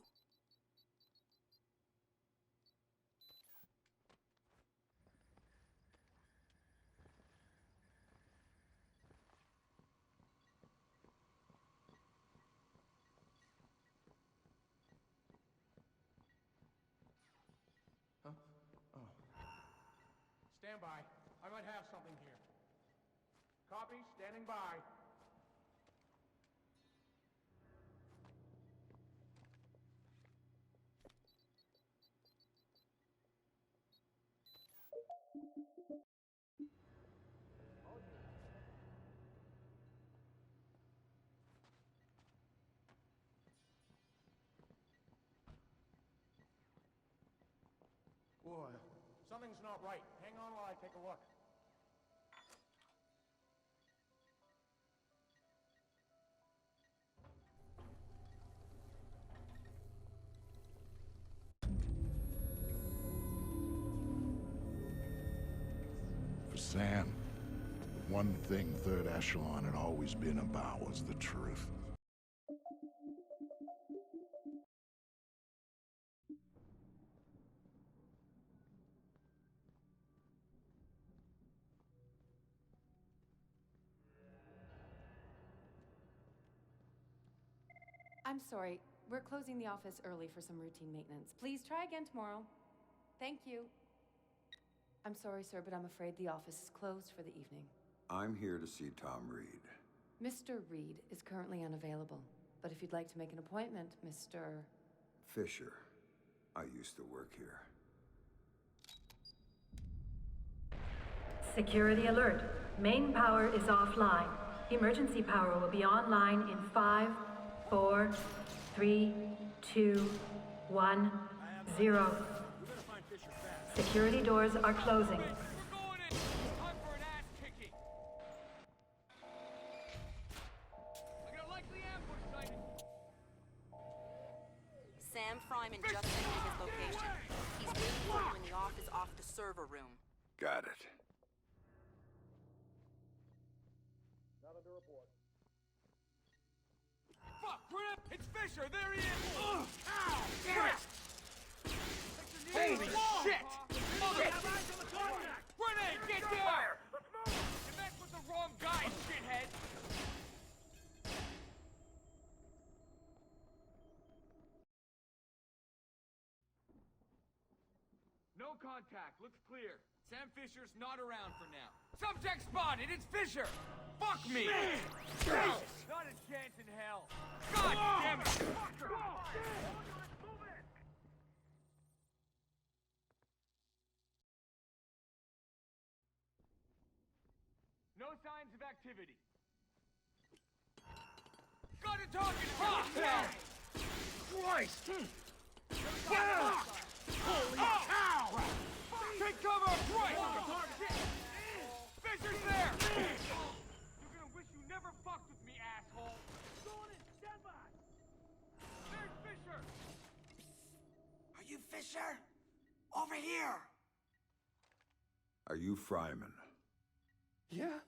Stand by. I might have something here. Copy, standing by. Boy, something's not right. Hang on while I take a look. For Sam, the one thing Third Echelon had always been about was the truth. I'm sorry. We're closing the office early for some routine maintenance. Please try again tomorrow. Thank you. I'm sorry, sir, but I'm afraid the office is closed for the evening. I'm here to see Tom Reed. Mr. Reed is currently unavailable, but if you'd like to make an appointment, Mr. Fisher. I used to work here. Security alert. Main power is offline. Emergency power will be online in 5, 4, 3, 2, 1, 0. Security doors are closing. Sam Fryman just sent me his location. He's waiting for you in the office off the server room. Got it. Not under report. Fuck! It's Fisher! There he is! Ow! Damn it! Holy shit! Grenade! Get down! Let's move! You messed with the wrong guy, shithead! No contact. Looks clear. Sam Fisher's not around for now. Subject spotted! It's Fisher! Fuck me! Not a chance in hell. God damn it! No signs of activity. Got a target! Fuck! Christ! Holy cow! Take cover! Right! Fisher's there! You're gonna wish you never fucked with me, asshole! Going in, stand by! There's Fisher! Are you Fisher? Over here! Are you Fryman? Yeah?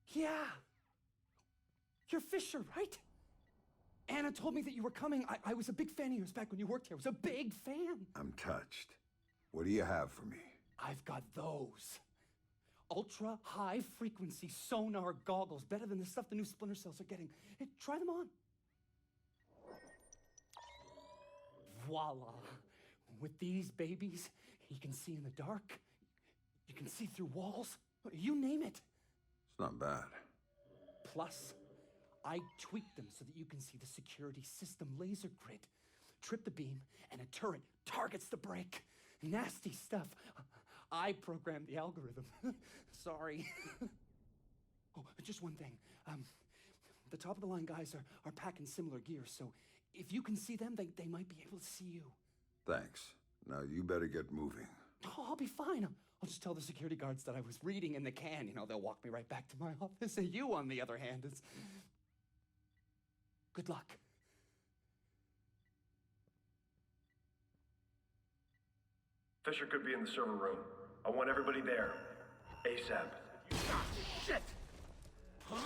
Yeah! You're Fisher, right? Anna told me that you were coming. I was a big fan of yours back when you worked here. I was a big fan. I'm touched. What do you have for me? I've got those. Ultra high frequency sonar goggles. Better than the stuff the new Splinter cells are getting. Hey, try them on. Voila. With these babies, you can see in the dark. You can see through walls. You name it. It's not bad. Plus, I tweaked them so that you can see the security system laser grid. Trip the beam, and a turret targets the break. Nasty stuff. I programmed the algorithm. Sorry. Oh, just one thing. The top-of-the-line guys are packing similar gear, so if you can see them, they might be able to see you. Thanks. Now you better get moving. Oh, I'll be fine. I'll just tell the security guards that I was reading in the can. You know, they'll walk me right back to my office. And you, on the other hand, is... Good luck. Fisher could be in the server room. I want everybody there. ASAP. Shit! Huh?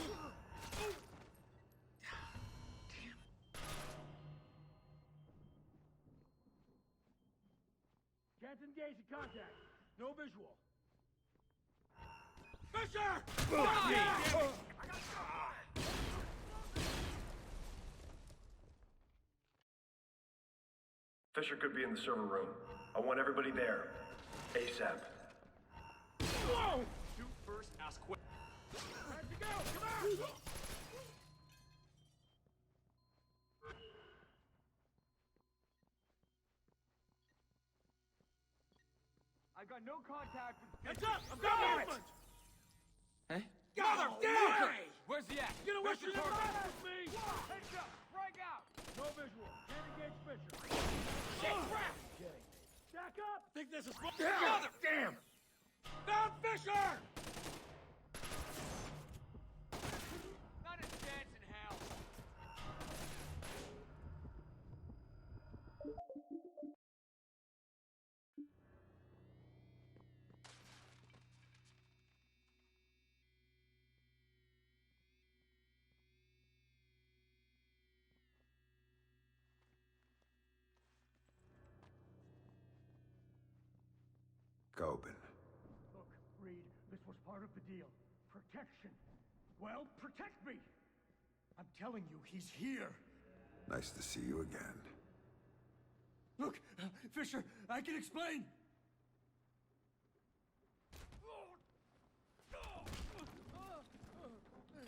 Can't engage in contact. No visual. Fisher! Fisher could be in the server room. I want everybody there. ASAP. Whoa! Shoot first, ask quick. Time to go! Come on! I got no contact with... Heads up! I've got movement! Hey? Motherfucker! Where's he at? You gonna wish you didn't with me! Heads up! Frag out! No visual. Can't engage Fisher. Shit! Crap! Back up! Think this is... Mother... Damn! Found Fisher! Not a chance in hell. Gobin. Look, Reed, this was part of the deal. Protection. Well, protect me! I'm telling you, he's here. Nice to see you again. Look, Fisher, I can explain.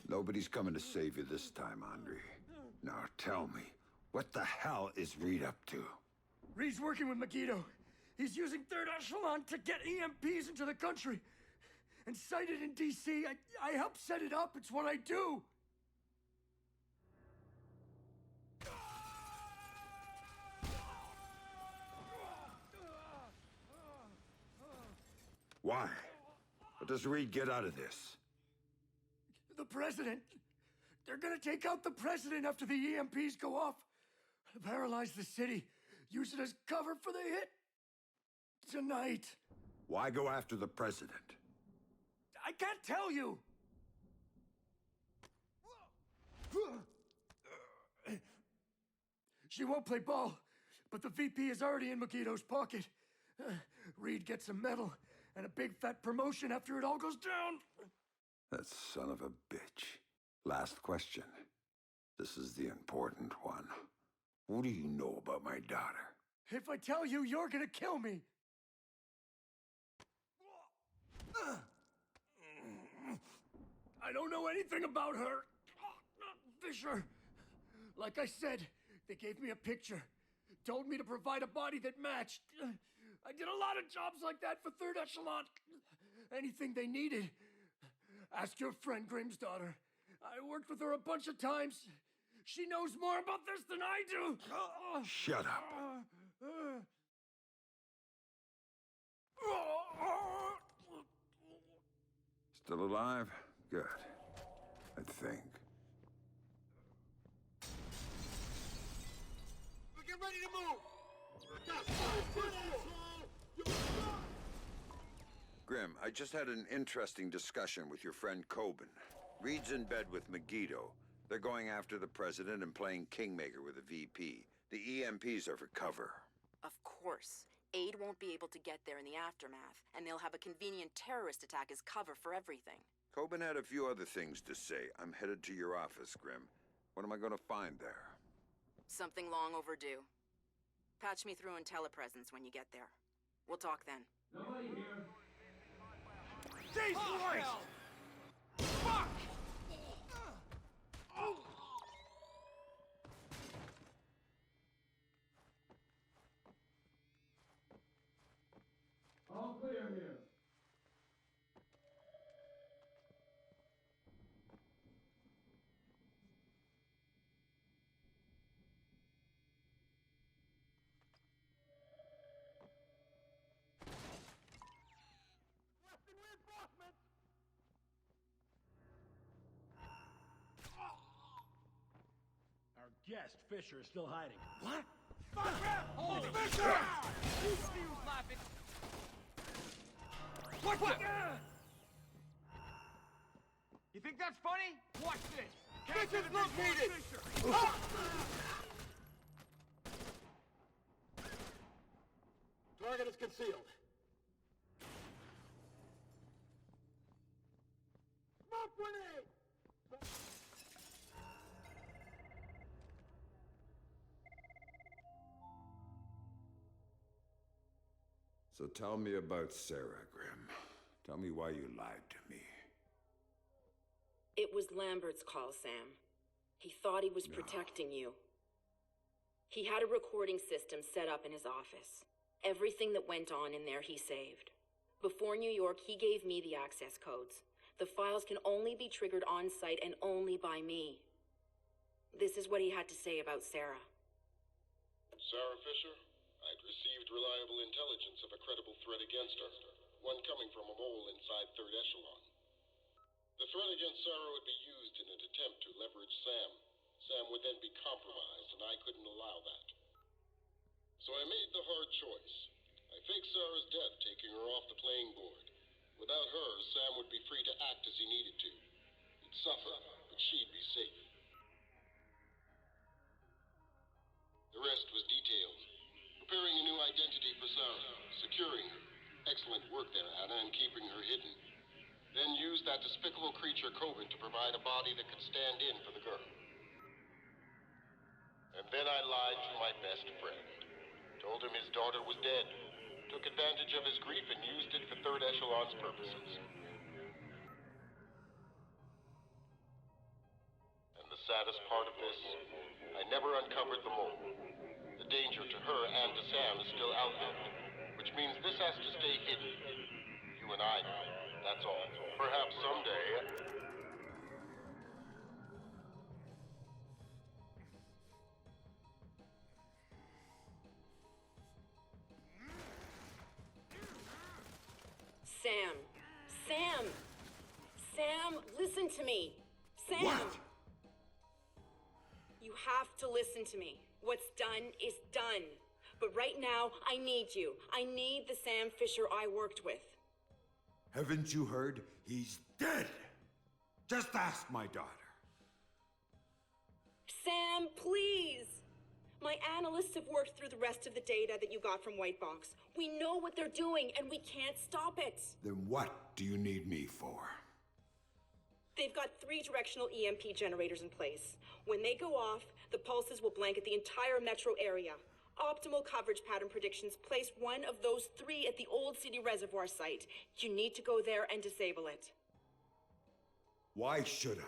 Nobody's coming to save you this time, Andre. Now tell me, what the hell is Reed up to? Reed's working with Megiddo. He's using Third Echelon to get EMPs into the country. And sited in D.C., I help set it up. It's what I do. Why? What does Reed get out of this? The president. They're gonna take out the president after the EMPs go off. Paralyze the city. Use it as cover for the hit. Tonight. Why go after the president? I can't tell you! She won't play ball, but the VP is already in Megiddo's pocket. Reed gets a medal and a big fat promotion after it all goes down. That son of a bitch. Last question. This is the important one. What do you know about my daughter? If I tell you, you're gonna kill me. I don't know anything about her. Fisher. Like I said, they gave me a picture. Told me to provide a body that matched. I did a lot of jobs like that for Third Echelon. Anything they needed. Ask your friend Grimm's daughter. I worked with her a bunch of times. She knows more about this than I do. Shut up. Still alive? Good. I think. Get ready to move! Grim, I just had an interesting discussion with your friend Coben. Reed's in bed with Megiddo. They're going after the president and playing Kingmaker with a VP. The EMPs are for cover. Of course. Aid won't be able to get there in the aftermath, and they'll have a convenient terrorist attack as cover for everything. Coben had a few other things to say. I'm headed to your office, Grim. What am I gonna find there? Something long overdue. Patch me through in telepresence when you get there. We'll talk then. Nobody here. Jesus Christ! Fuck! All clear here. Our guest, Fisher, is still hiding. What? Fuck him! Oh, Fisher! Who's laughing? What? You think that's funny? Watch this. Fisher's located! Target is concealed. Smoke grenade! So tell me about Sarah, Grim. Tell me why you lied to me. It was Lambert's call, Sam. He thought he was protecting you. He had a recording system set up in his office. Everything that went on in there he saved. Before New York, he gave me the access codes. The files can only be triggered on-site and only by me. This is what he had to say about Sarah. Sarah Fisher? I'd received reliable intelligence of a credible threat against her, one coming from a mole inside Third Echelon. The threat against Sarah would be used in an attempt to leverage Sam. Sam would then be compromised, and I couldn't allow that. So I made the hard choice. I faked Sarah's death, taking her off the playing board. Without her, Sam would be free to act as he needed to. He'd suffer, but she'd be safe. The rest was detailed. Preparing a new identity for Sarah, securing her. Excellent work there, Anna, and keeping her hidden. Then used that despicable creature Coben to provide a body that could stand in for the girl. And then I lied to my best friend. Told him his daughter was dead. Took advantage of his grief and used it for Third Echelon's purposes. And the saddest part of this, I never uncovered the mole. The danger to her and to Sam is still out there, which means this has to stay hidden. You and I know, that's all. Perhaps someday... Sam! Sam! Sam, listen to me! Sam! What? You have to listen to me. What's done is done. But right now, I need you. I need the Sam Fisher I worked with. Haven't you heard? He's dead! Just ask my daughter. Sam, please! My analysts have worked through the rest of the data that you got from White Box. We know what they're doing, and we can't stop it. Then what do you need me for? They've got 3 directional EMP generators in place. When they go off, the pulses will blanket the entire metro area. Optimal coverage pattern predictions place one of those 3 at the Old City Reservoir site. You need to go there and disable it. Why should I?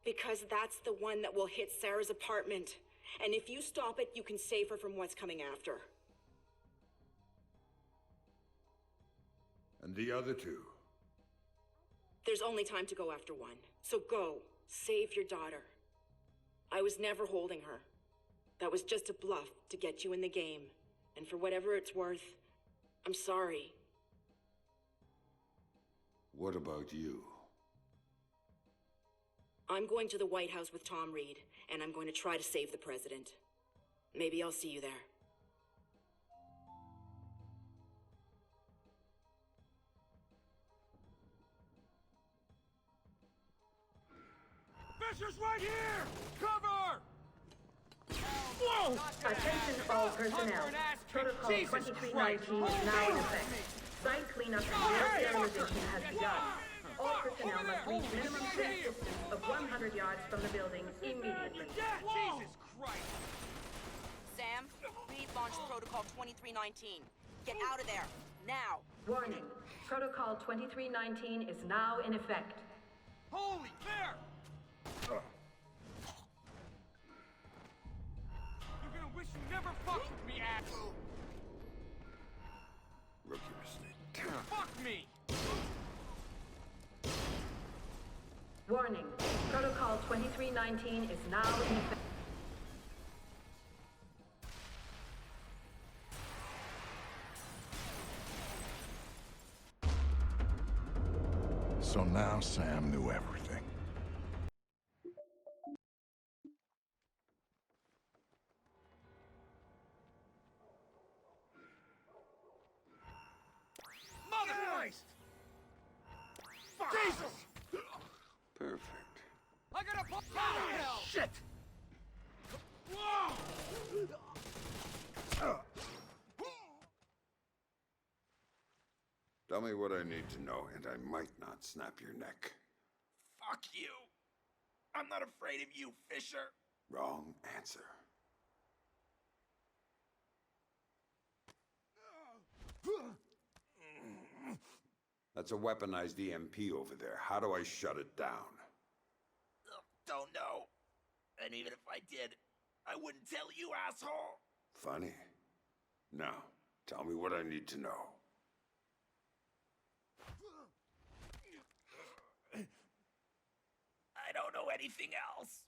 Because that's the one that will hit Sarah's apartment. And if you stop it, you can save her from what's coming after. And the other 2? There's only time to go after one. So go. Save your daughter. I was never holding her. That was just a bluff to get you in the game. And for whatever it's worth, I'm sorry. What about you? I'm going to the White House with Tom Reed, and I'm going to try to save the president. Maybe I'll see you there. Fisher's right here! Cover! Whoa! Attention all personnel. Protocol 2319 is now in effect. Site cleanup and air sterilization has begun. All personnel must reach minimum safe distance of 100 yards from the building immediately. Jesus Christ! Sam, Reed launched Protocol 2319. Get out of there, now! Warning. Protocol 2319 is now in effect. Holy there! You're gonna wish you never fucked with me, asshole! Rookie mistake. Fuck me! Warning. Protocol 2319 is now in effect. So now Sam knew everything. Mother Christ! Jesus! Perfect. I gotta pop hell! Shit! Whoa! Tell me what I need to know, and I might not snap your neck. Fuck you! I'm not afraid of you, Fisher! Wrong answer. That's a weaponized EMP over there. How do I shut it down? Don't know. And even if I did, I wouldn't tell you, asshole! Funny. Now, tell me what I need to know. I don't know anything else.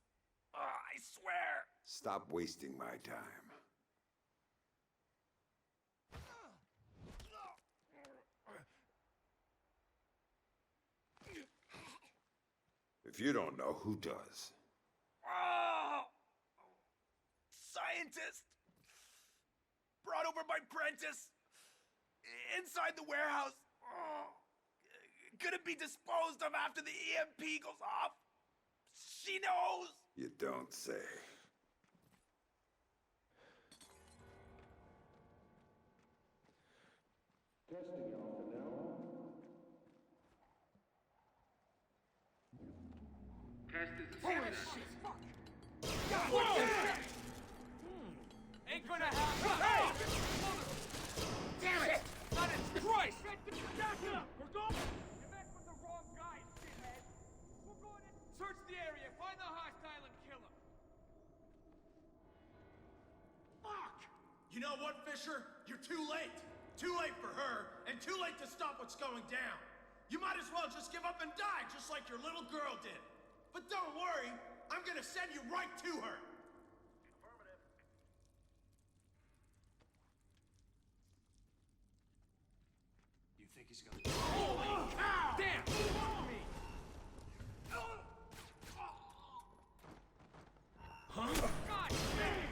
I swear. Stop wasting my time. If you don't know, who does? Oh! Scientist! Brought over by Prentice! Inside the warehouse! Oh! Gonna be disposed of after the EMP goes off! She knows! You don't say. Testing y'all for now. Test is holy shit! Whoa! Ain't gonna happen! Hey! Damn it! Not in Christ! We're going! You're back with the wrong guy, shithead! We're going in. Search the area, find the hostile and kill him! Fuck! You know what, Fisher? You're too late. Too late for her, and too late to stop what's going down. You might as well just give up and die, just like your little girl did. But don't worry, I'm gonna send you right to her. You think he's gonna... Holy cow! Damn! Me! Huh? God damn!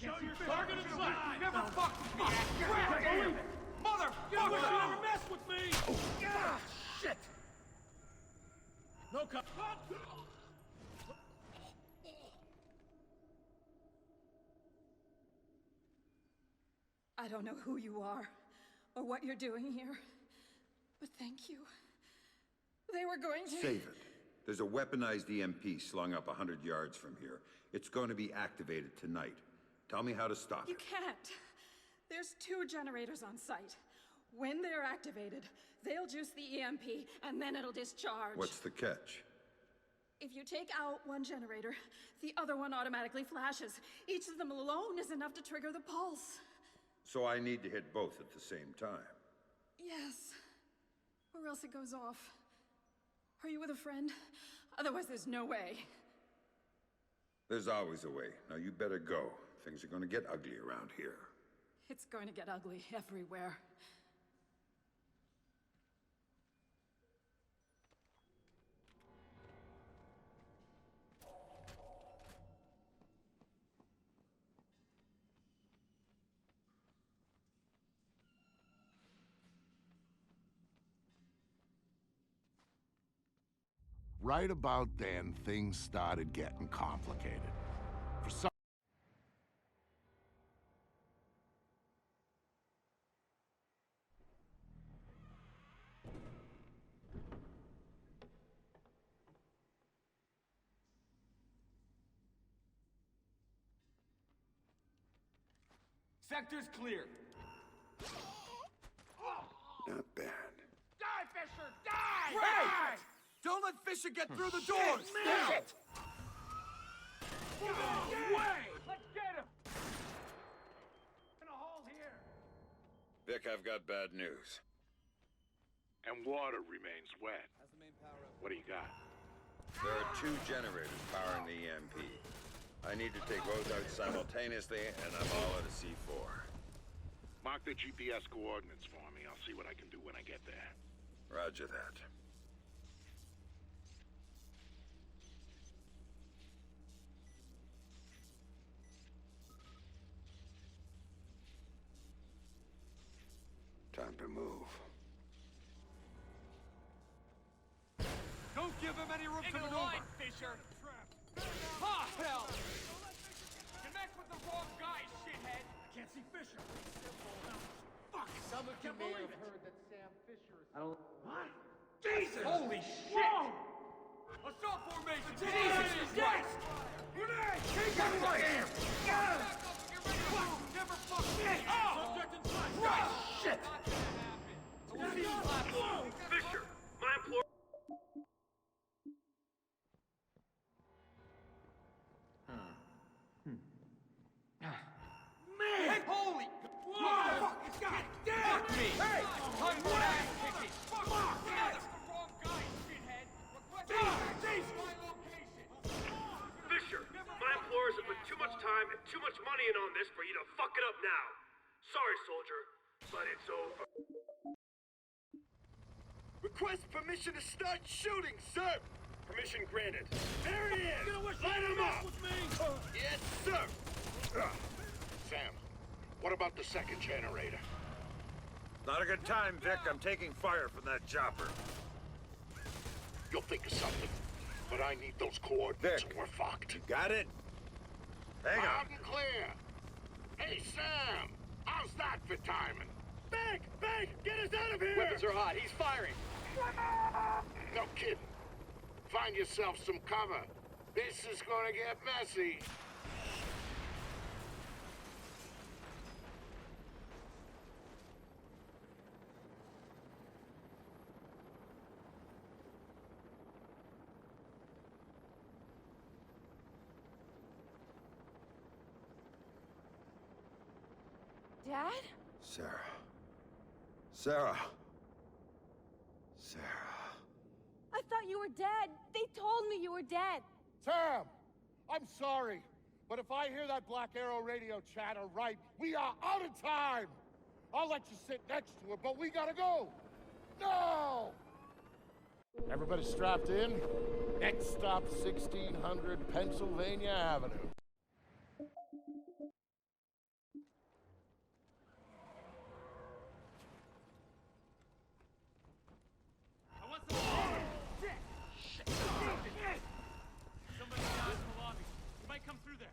Show your target is left! Never fuck with me, ass! Motherfucker! You never mess with me! Ah, shit! No cut! I don't know who you are, or what you're doing here, but thank you. They were going to... Save it. There's a weaponized EMP slung up 100 yards from here. It's going to be activated tonight. Tell me how to stop You it. can't. There's 2 generators on site. When they're activated, they'll juice the EMP, and then it'll discharge. What's the catch? If you take out one generator, the other one automatically flashes. Each of them alone is enough to trigger the pulse. So I need to hit both at the same time. Yes. Or else it goes off. Are you with a friend? Otherwise, there's no way. There's always a way. Now you better go. Things are gonna get ugly around here. It's going to get ugly everywhere. Right about then, things started getting complicated. For some... Sector's clear. Not bad. Die, Fisher! Die! Right! Don't let Fisher get through the doors! Shit! Get away! Let's get him! In a hole here. Vic, I've got bad news. And water remains wet. What do you got? There are 2 generators powering the EMP. I need to take both out simultaneously, and I'm all out of C4. Mark the GPS coordinates for me. I'll see what I can do when I get there. Roger that. Time to move. Don't give him any room to maneuver. Line, Fisher. Ha! Hell! You mess with the wrong guy, shithead. I can't see Fisher. Fuck! Some of you may have heard that Sam Fisher is... I don't... What? Jesus! Holy shit! Assault formation! Jesus Christ! Grenade! Take him away! Get him! Never fuck me! Subject inside! Shit! Fisher, my employer... Man! Holy... Whoa! God damn! Fuck me! Hey! Time for an ass kicking! Fuck! That's the wrong guy, shithead! Request my location! Fisher, my employers have put too much time and too much money in on this for you to fuck it up now. Sorry, soldier, but it's over. Request permission to start shooting, sir! Permission granted. There he is! Light him up! Yes, sir! Sam, what about the second generator? Not a good time, Vic. I'm taking fire from that chopper. You'll think of something, but I need those coordinates or we're fucked. You got it? Hang on. Loud and clear. Hey, Sam! How's that for timing? Bang! Bang! Get us out of here! Weapons are hot. He's firing. No kidding. Find yourself some cover. This is gonna get messy. Dad? Sarah. Sarah. Sarah. I thought you were dead. They told me you were dead. Sam! I'm sorry, but if I hear that Black Arrow radio chatter right, we are out of time! I'll let you sit next to her, but we gotta go! No! Everybody strapped in? Next stop, 1600 Pennsylvania Avenue. Somebody down in the lobby. You might come through there.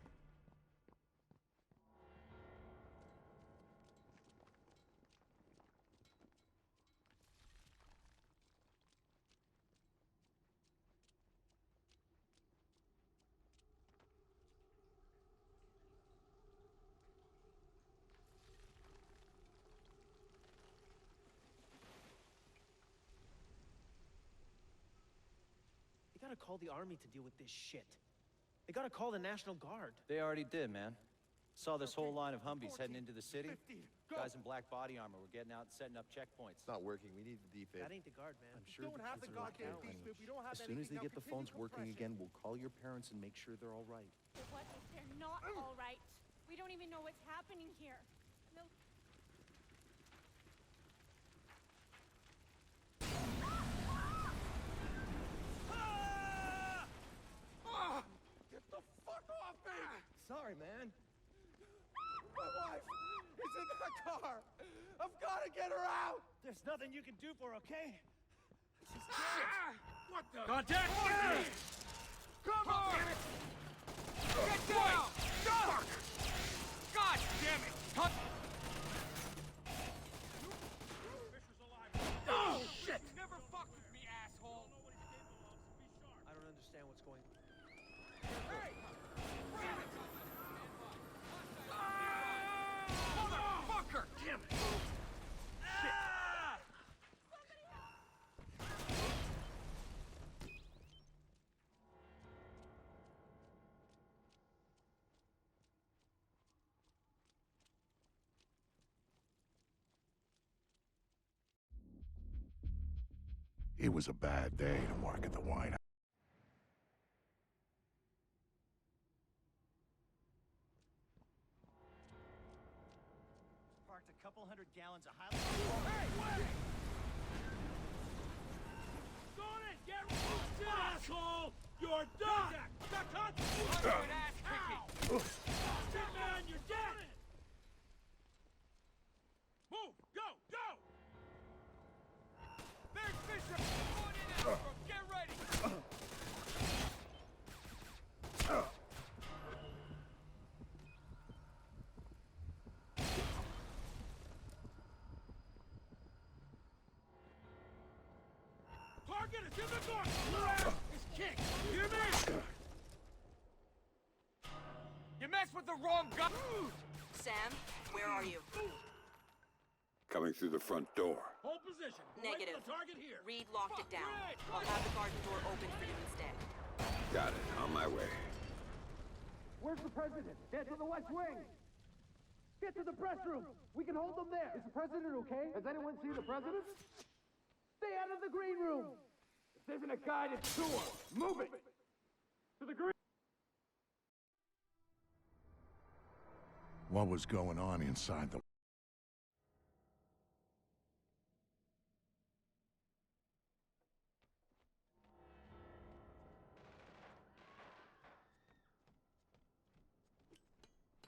They gotta call the army to deal with this shit. They gotta call the National Guard. They already did, man. Saw this whole line of Humvees heading into the city. Guys in black body armor were getting out and setting up checkpoints. It's not working. We need the defib. That ain't the guard, man. I'm sure the kids are okay. As soon as they get the phones working again, we'll call your parents and make sure they're all right. What if they're not all right? We don't even know what's happening here. No. Get the fuck off me! Sorry, man. My wife is in that car! I've got to get her out! There's nothing you can do for her, okay? She's dead! What the? Contact! Come on! Get down! Fuck! God damn it! Oh, shit! You never fuck with me, asshole! I don't understand what's going on. Hey! Motherfucker! Damn it! Shit! It was a bad day to work at the White House. Parked a couple hundred gallons of high. Hey, wait! Got it! Get rid asshole! You're done! Good ass kicking! Shit, man, you're dead! Move! Go! Go! There's Fisher! Going in, Astro! Get ready! Target is in the north! Your ass is kicked! You hear me? You messed with the wrong guy! Sam, where are you? Coming through the front door. Hold position. Negative. Right to the target here. Reed locked it down. I'll have the garden door open for you instead. Got it. On my way. Where's the president? Get to the West Wing! Get to the press room! We can hold them there! Is the president okay? Has anyone seen the president? Stay out of the green room! This isn't a guided tour! Move it! To the green... What was going on inside the...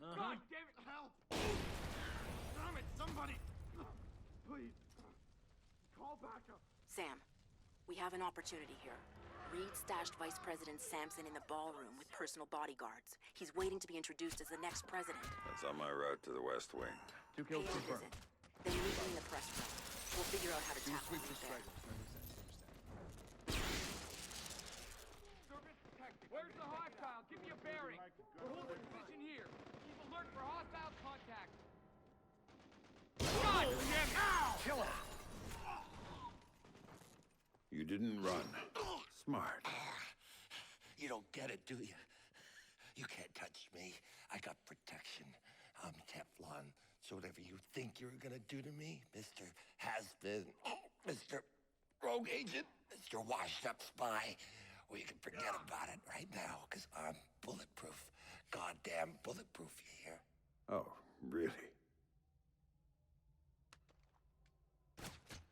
God damn it! Help! Damn it! Somebody! Please! Call backup! Sam, we have an opportunity here. Reed stashed Vice President Sampson in the ballroom with personal bodyguards. He's waiting to be introduced as the next president. That's on my route to the West Wing. Pay him a visit. Then meet me in the press room. We'll figure out how to tackle him there. Where's the hostile? Give me a bearing. We're holding position here. Keep alert for hostile contact. God damn it! Ow! Kill him! You didn't run. Smart. You don't get it, do you? You can't touch me. I got protection. I'm Teflon. So whatever you think you're gonna do to me, Mr. Has-Been, Mr. Rogue Agent, Mr. Washed-Up Spy, well, you can forget about it right now, because I'm bulletproof. Goddamn bulletproof, you hear? Oh, really?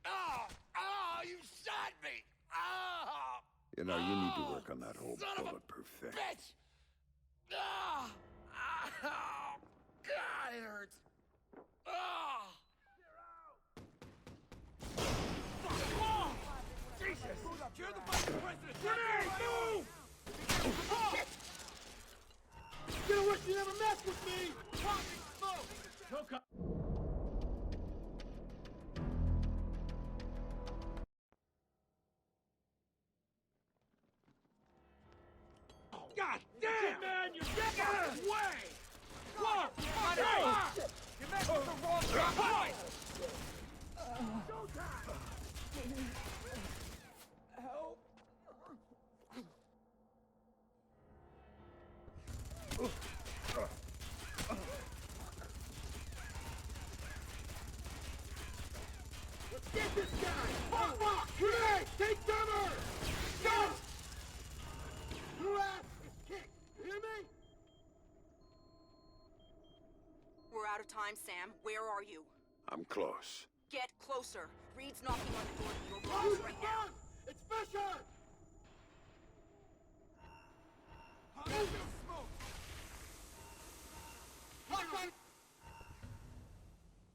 Oh! Oh, you shot me! Oh! You know, you need to work on that whole Son of a bulletproof thing. Bitch! Oh! Oh! God, it hurts! Oh! Oh! Jesus! You're the vice president! Grenade! Move! Oh! You wish you never messed with me! Popping smoke! No co- God damn! Man, you're dead! Get out of his way! Whoa! Hey! You messed with the wrong guy! Help! time, Sam. Where are you? I'm close. Get closer. Reed's knocking on the door to your office right now. It's Fisher!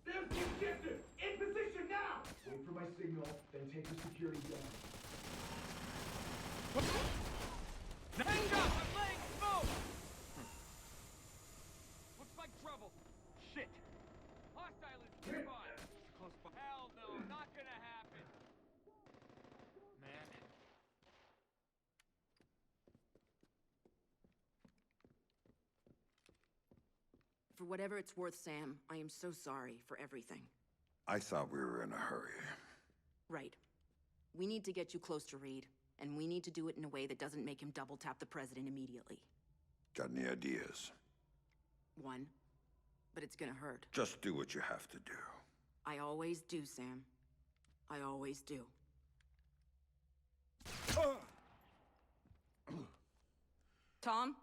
There's the objective! In position now! Wait for my signal, then take the security down. Hang up! I'm laying smoke! Looks like trouble. Shit! Hostile is nearby. Close by. Hell no, not gonna happen. Man. For whatever it's worth, Sam, I am so sorry for everything. I thought we were in a hurry. Right. We need to get you close to Reed, and we need to do it in a way that doesn't make him double-tap the president immediately. Got any ideas? One. But it's gonna hurt. Just do what you have to do. I always do, Sam. I always do. Tom?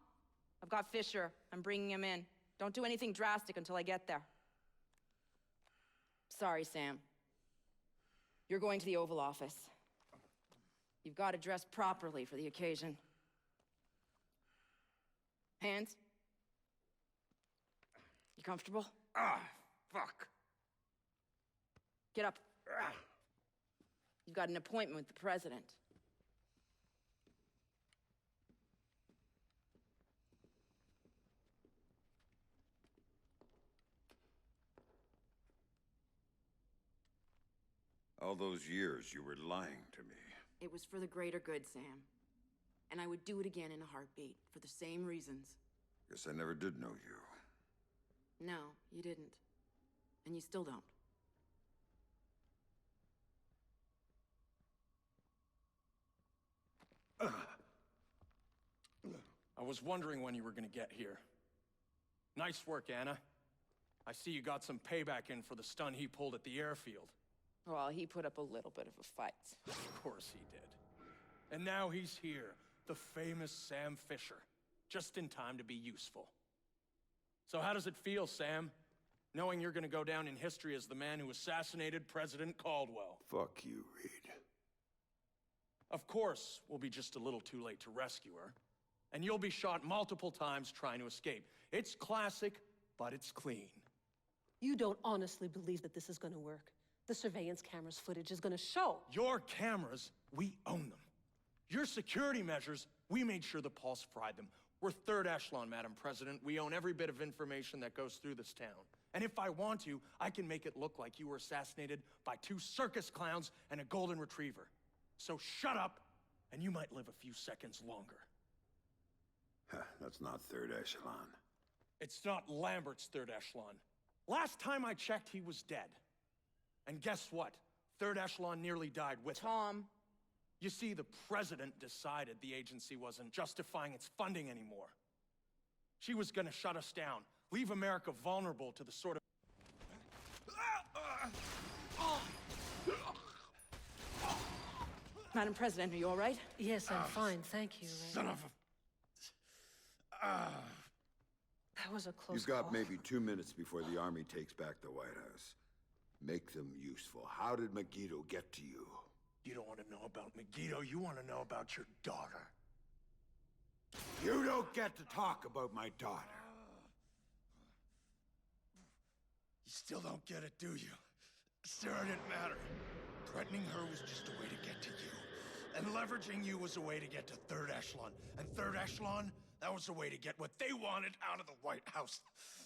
I've got Fisher. I'm bringing him in. Don't do anything drastic until I get there. Sorry, Sam. You're going to the Oval Office. You've got to dress properly for the occasion. Hands? You comfortable? Fuck. Get up. You've got an appointment with the president. All those years you were lying to me. It was for the greater good, Sam. And I would do it again in a heartbeat, for the same reasons. Guess I never did know you. No, you didn't. And you still don't. I was wondering when you were gonna get here. Nice work, Anna. I see you got some payback in for the stun he pulled at the airfield. Well, he put up a little bit of a fight. Of course he did. And now he's here, the famous Sam Fisher, just in time to be useful. So how does it feel, Sam, knowing you're gonna go down in history as the man who assassinated President Caldwell? Fuck you, Reed. Of course, we'll be just a little too late to rescue her. And you'll be shot multiple times trying to escape. It's classic, but it's clean. You don't honestly believe that this is gonna work. The surveillance cameras footage is gonna show. Your cameras, we own them. Your security measures, we made sure the Pulse fried them. We're third echelon, Madam President. We own every bit of information that goes through this town. And if I want to, I can make it look like you were assassinated by 2 circus clowns and a golden retriever. So shut up, and you might live a few seconds longer. That's not third echelon. It's not Lambert's third echelon. Last time I checked, he was dead. And guess what? Third echelon nearly died with him. Tom. You see, the president decided the agency wasn't justifying its funding anymore. She was gonna shut us down, leave America vulnerable to the sort of... Madam President, are you all right? Yes, I'm fine, thank you. Son of a... That was a close You've got call. maybe 2 minutes before the army takes back the White House. Make them useful. How did Megiddo get to you? You don't want to know about Megiddo, you want to know about your daughter. You don't get to talk about my daughter. You still don't get it, do you? Sarah didn't matter. Threatening her was just a way to get to you. And leveraging you was a way to get to third echelon. And third echelon, that was a way to get what they wanted out of the White House.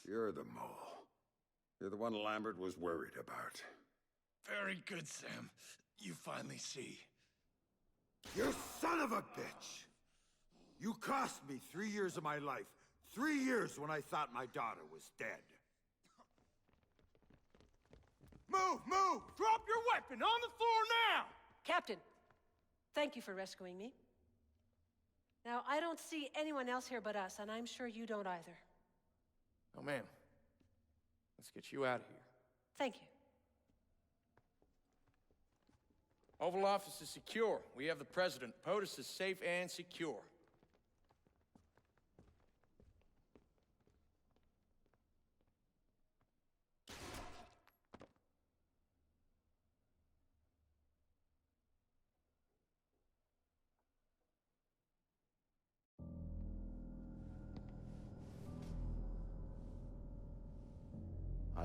You're the mole. You're the one Lambert was worried about. Very good, Sam. You finally see. You son of a bitch! You cost me 3 years of my life. 3 years when I thought my daughter was dead. Move! Move! Drop your weapon on the floor now! Captain, thank you for rescuing me. Now, I don't see anyone else here but us, and I'm sure you don't either. Oh, ma'am. Let's get you out of here. Thank you. Oval Office is secure. We have the president. POTUS is safe and secure.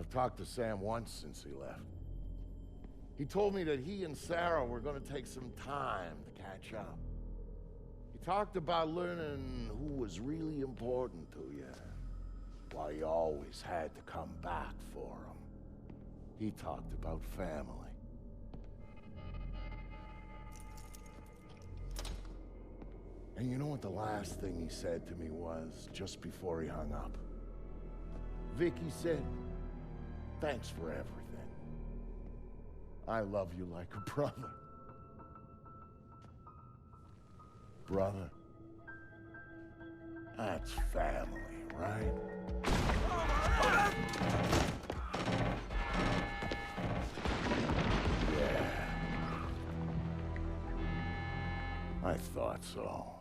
I've talked to Sam once since he left. He told me that he and Sarah were gonna take some time to catch up. He talked about learning who was really important to you, why you always had to come back for him. He talked about family. And you know what the last thing he said to me was, just before he hung up? Vicky said, "Thanks for everything. I love you like a brother." Brother. That's family, right? Yeah. I thought so.